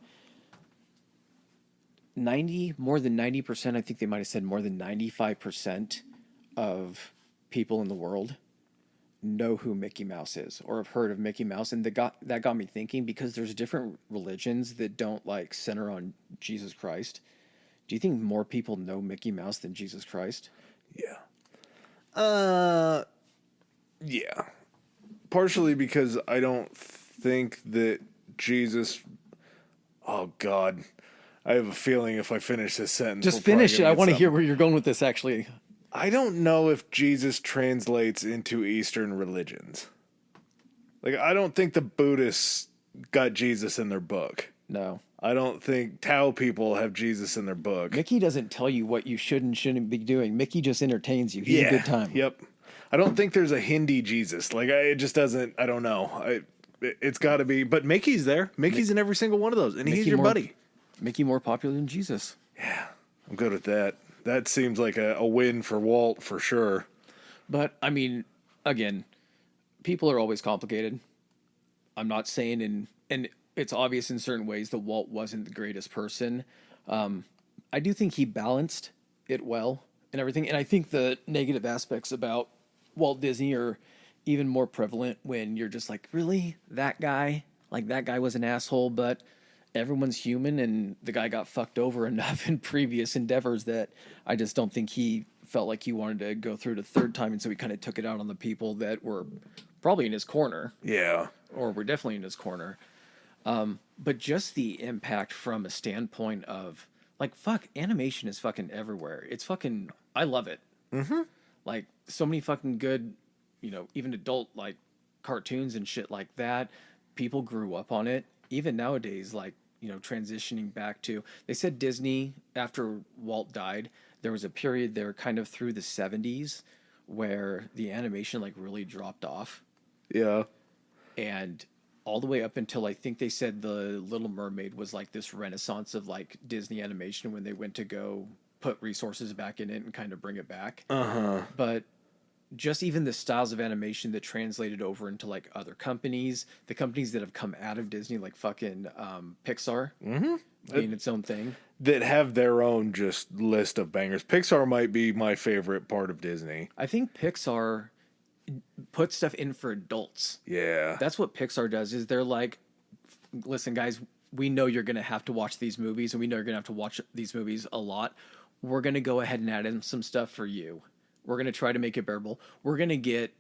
more than 90%, I think they might have said more than 95% of people in the world know who Mickey Mouse is or have heard of Mickey Mouse. And that got me thinking, because there's different religions that don't like center on Jesus Christ. Do you think more people know Mickey Mouse than Jesus Christ? Yeah. Yeah. Partially because I don't think that Jesus... Oh, God. I have a feeling if I finish this sentence... Just finish it. I want to hear where you're going with this, actually. I don't know if Jesus translates into Eastern religions. Like, I don't think the Buddhists got Jesus in their book. No. I don't think Tao people have Jesus in their book. Mickey doesn't tell you what you should and shouldn't be doing. Mickey just entertains you. He's a good time. Yep. I don't think there's a Hindi Jesus. Like, it just doesn't... I don't know. It's got to be... But Mickey's there. Mickey's in every single one of those. And he's your buddy. Mickey more popular than Jesus. Yeah. I'm good with that. That seems like a win for Walt for sure. But, I mean, again, people are always complicated. I'm not saying, and it's obvious in certain ways that Walt wasn't the greatest person. I do think he balanced it well and everything. And I think the negative aspects about Walt Disney are even more prevalent when you're just like, really? That guy? Like, that guy was an asshole, but... everyone's human, and the guy got fucked over enough in previous endeavors that I just don't think he felt like he wanted to go through it a third time, and so he kind of took it out on the people that were probably in his corner. Yeah. Or were definitely in his corner. But just the impact from a standpoint of, like, fuck, animation is fucking everywhere. It's fucking, I love it. Mm-hmm. Like, so many fucking good, even adult, like, cartoons and shit like that. People grew up on it. Even nowadays, like, transitioning back to, they said Disney, after Walt died, there was a period there kind of through the 70s where the animation like really dropped off. Yeah. And all the way up until I think they said The Little Mermaid was like this renaissance of like Disney animation when they went to go put resources back in it and kind of bring it back. Uh-huh. But just even the styles of animation that translated over into like other companies, the companies that have come out of Disney, like fucking Pixar, being its own thing, that have their own just list of bangers. Pixar might be my favorite part of Disney. I think Pixar puts stuff in for adults. Yeah, that's what Pixar does. Is they're like, listen, guys, we know you're gonna have to watch these movies, and we know you're gonna have to watch these movies a lot. We're gonna go ahead and add in some stuff for you. We're going to try to make it bearable. We're going to get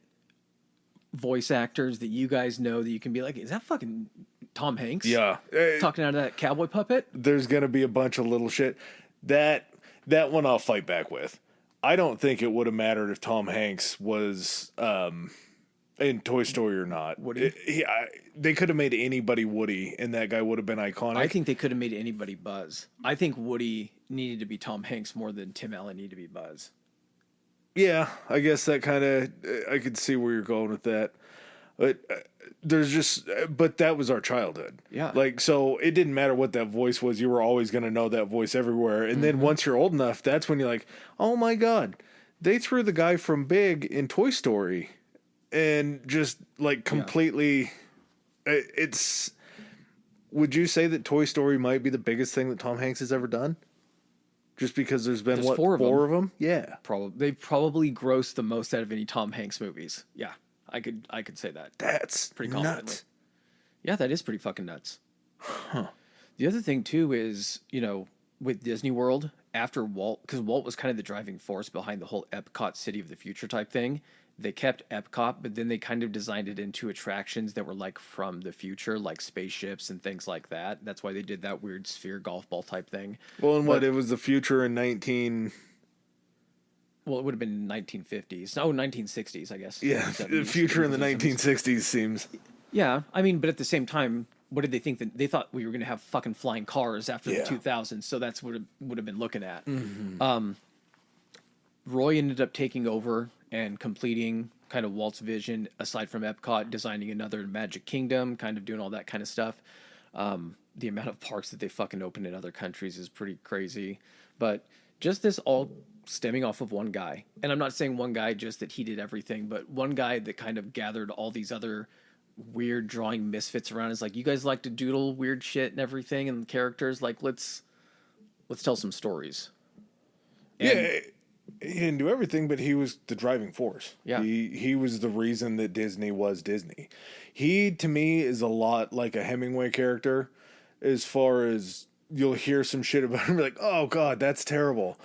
voice actors that you guys know that you can be like, is that fucking Tom Hanks? Yeah. Talking out of that cowboy puppet? There's going to be a bunch of little shit. That one I'll fight back with. I don't think it would have mattered if Tom Hanks was in Toy Story or not. Woody? They could have made anybody Woody, and that guy would have been iconic. I think they could have made anybody Buzz. I think Woody needed to be Tom Hanks more than Tim Allen needed to be Buzz. Yeah, I guess that kind of, I could see where you're going with that. But but that was our childhood. Yeah. Like, so it didn't matter what that voice was. You were always going to know that voice everywhere. And then once you're old enough, that's when you're like, oh my God, they threw the guy from Big in Toy Story. And just like completely, would you say that Toy Story might be the biggest thing that Tom Hanks has ever done? Just because there's been, There's what, four of them? Yeah. They've probably grossed the most out of any Tom Hanks movies. Yeah, I could say that. That's Pretty confidently. nuts. Yeah, that is pretty fucking nuts. The other thing too is, with Disney World, after Walt, because Walt was kind of the driving force behind the whole Epcot City of the Future type thing. They kept Epcot, but then they kind of designed it into attractions that were like from the future, like spaceships and things like that. That's why they did that weird sphere golf ball type thing. Well, and it was the future in 19... Well, it would have been 1950s. No, 1960s, I guess. Yeah, the future in the 1960s seems... Yeah, I mean, but at the same time, what did they think? That they thought we were going to have fucking flying cars after the 2000s, so that's what it would have been looking at. Mm-hmm. Roy ended up taking over and completing kind of Walt's vision, aside from Epcot, designing another Magic Kingdom, kind of doing all that kind of stuff. The amount of parks that they fucking open in other countries is pretty crazy. But just this all stemming off of one guy. And I'm not saying one guy just that he did everything, but one guy that kind of gathered all these other weird drawing misfits around. Is like, you guys like to doodle weird shit and everything and characters, like let's tell some stories. And he didn't do everything, but he was the driving force. Yeah. He was the reason that Disney was Disney. He, to me, is a lot like a Hemingway character, as far as you'll hear some shit about him, like, oh God, that's terrible.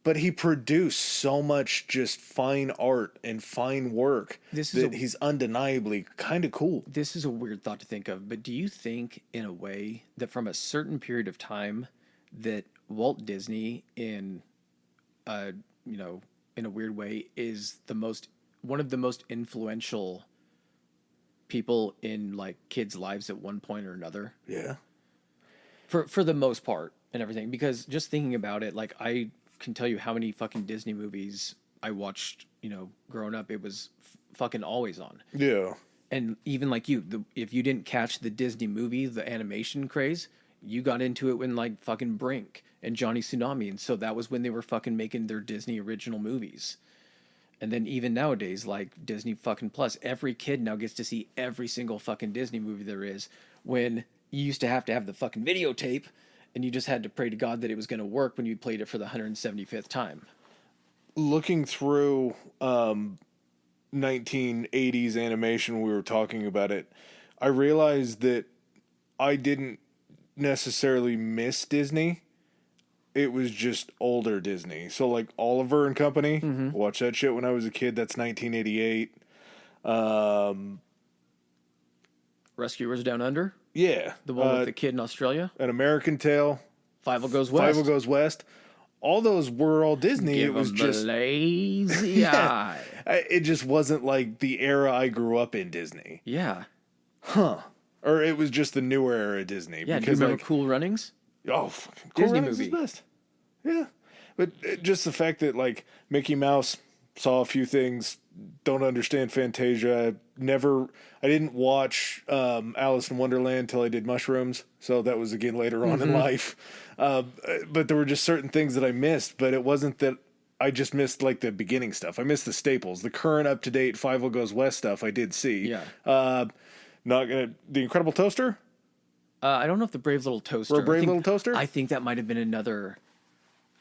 But he produced so much just fine art and fine work that he's undeniably kind of cool. This is a weird thought to think of, but do you think, in a way, that from a certain period of time, that Walt Disney, in a weird way, is one of the most influential people in like kids' lives at one point or another? Yeah. For the most part and everything, because just thinking about it, like I can tell you how many fucking Disney movies I watched, growing up. It was fucking always on. Yeah. And even like if you didn't catch the Disney movie, the animation craze, you got into it when like fucking Brink and Johnny Tsunami. And so that was when they were fucking making their Disney original movies. And then even nowadays, like Disney fucking Plus, every kid now gets to see every single fucking Disney movie there is, when you used to have the fucking videotape and you just had to pray to God that it was going to work when you played it for the 175th time. Looking through 1980s animation, we were talking about it, I realized that I didn't necessarily miss Disney. It was just older Disney. So like Oliver and Company, watch that shit when I was a kid. That's 1988. Rescuers Down Under? Yeah. The one with the kid in Australia? An American Tale. Five Goes West. Five Goes West. All those were all Disney. Give it was just the lazy eye. It just wasn't like the era I grew up in Disney. Yeah. Huh. Or it was just the newer era Disney. Yeah, because do you remember Cool Runnings? Oh, fucking Cool Disney Runnings movie. is best. Yeah. But just the fact that, like, Mickey Mouse saw a few things, don't understand Fantasia. I didn't watch Alice in Wonderland till I did mushrooms. So that was, again, later on in life. But there were just certain things that I missed. But it wasn't that I just missed, like, the beginning stuff. I missed the staples. The current, up-to-date Five Goes West stuff I did see. Yeah. The Incredible Toaster? I don't know if the Brave Little Toaster. Or Brave Little Toaster? I think that might have been another.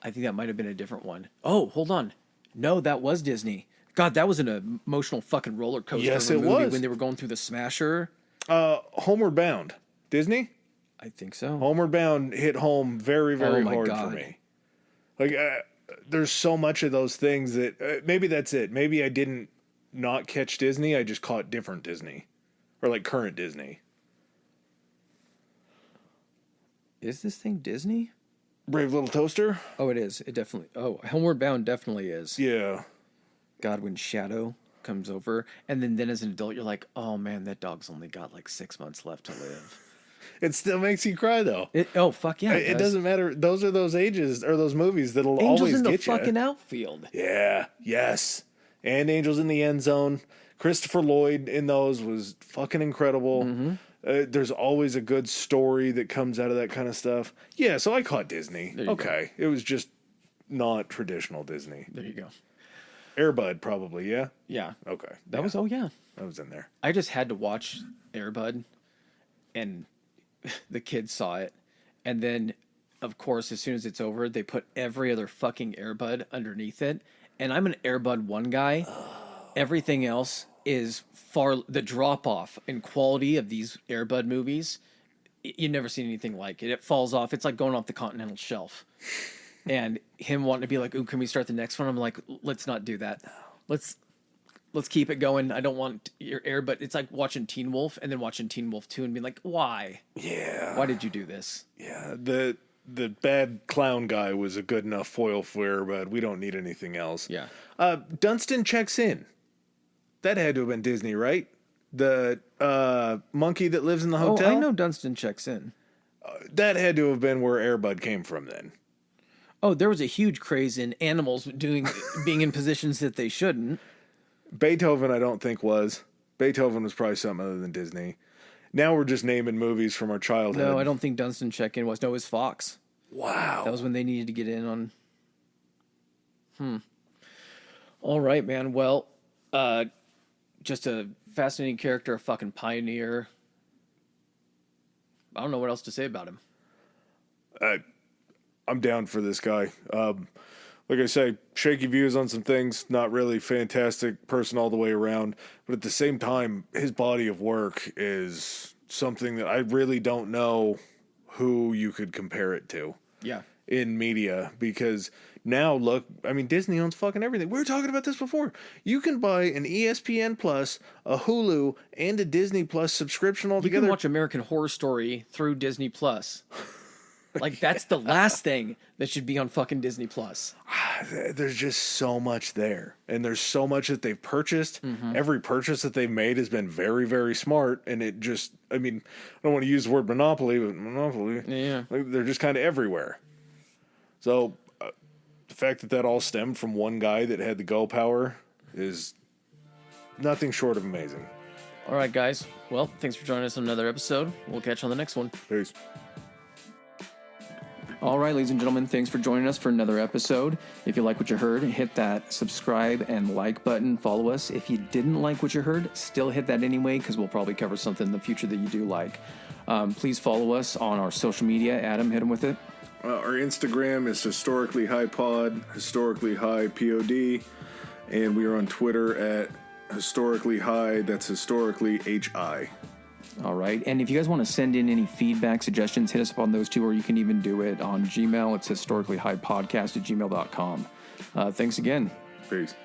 I think that might have been a different one. Oh, hold on. No, that was Disney. God, that was an emotional fucking roller coaster. Yes, of a it movie was. When they were going through the Smasher. Homeward Bound. Disney? I think so. Homeward Bound hit home very, very hard for me. Like, there's so much of those things that maybe that's it. Maybe I didn't not catch Disney. I just caught different Disney, or like current Disney. Is this thing Disney? Brave Little Toaster? Oh, it is. It definitely. Oh, Homeward Bound definitely is. Yeah. God, when Shadow comes over, and then as an adult, you're like, oh man, that dog's only got like 6 months left to live. It still makes you cry though. Oh fuck yeah! It doesn't matter. Those are those ages or those movies that'll Angels always in the get you. fucking outfield. Yeah. Yes. And Angels in the End Zone. Christopher Lloyd in those was fucking incredible. Mm-hmm. There's always a good story that comes out of that kind of stuff. Yeah, so I caught Disney. Okay. It was just not traditional Disney. There you go. Air Bud, probably, yeah? Yeah. Okay. That was, oh yeah. That was in there. I just had to watch Air Bud, and the kids saw it. And then of course, as soon as it's over, they put every other fucking earbud underneath it. And I'm an earbud 1 guy. Everything else is the drop off in quality of these earbud movies. You've never seen anything like it. It falls off. It's like going off the continental shelf. And him wanting to be like, ooh, can we start the next one? I'm like, let's not do that. Let's keep it going. I don't want your earbud. It's like watching Teen Wolf and then watching Teen Wolf 2 and being like, why? Yeah. Why did you do this? Yeah. The bad clown guy was a good enough foil for earbud. We don't need anything else. Yeah. Dunstan checks in. That had to have been Disney, right? The monkey that lives in the hotel? Oh, I know Dunstan checks in. That had to have been where Airbud came from then. Oh, there was a huge craze in animals being in positions that they shouldn't. Beethoven, I don't think was. Beethoven was probably something other than Disney. Now we're just naming movies from our childhood. No, I don't think Dunstan check-in was. No, it was Fox. Wow. That was when they needed to get in on... All right, man. Well, just a fascinating character, a fucking pioneer. I don't know what else to say about him. I'm down for this guy. Like I say, shaky views on some things, not really fantastic person all the way around. But at the same time, his body of work is something that I really don't know who you could compare it to. Yeah. In media, because now look, I mean, Disney owns fucking everything. We were talking about this before. You can buy an ESPN Plus, a Hulu, and a Disney Plus subscription all together. You can watch American Horror Story through Disney Plus. Like, that's the last thing that should be on fucking Disney Plus. There's just so much there, and there's so much that they've purchased. Mm-hmm. Every purchase that they've made has been very, very smart, and it just, I mean, I don't want to use the word monopoly, but monopoly, Yeah. like, they're just kind of everywhere. So the fact that all stemmed from one guy that had the go power is nothing short of amazing. All right, guys. Well, thanks for joining us on another episode. We'll catch you on the next one. Peace. All right, ladies and gentlemen, thanks for joining us for another episode. If you like what you heard, hit that subscribe and like button. Follow us. If you didn't like what you heard, still hit that anyway, because we'll probably cover something in the future that you do like. Please follow us on our social media. Adam, hit them with it. Our Instagram is historically high pod, historically high pod, and we are on Twitter at historically high. That's historically HI. All right. And if you guys want to send in any feedback, suggestions, hit us up on those two, or you can even do it on Gmail. It's historicallyhighpodcast@gmail.com. Thanks again. Peace.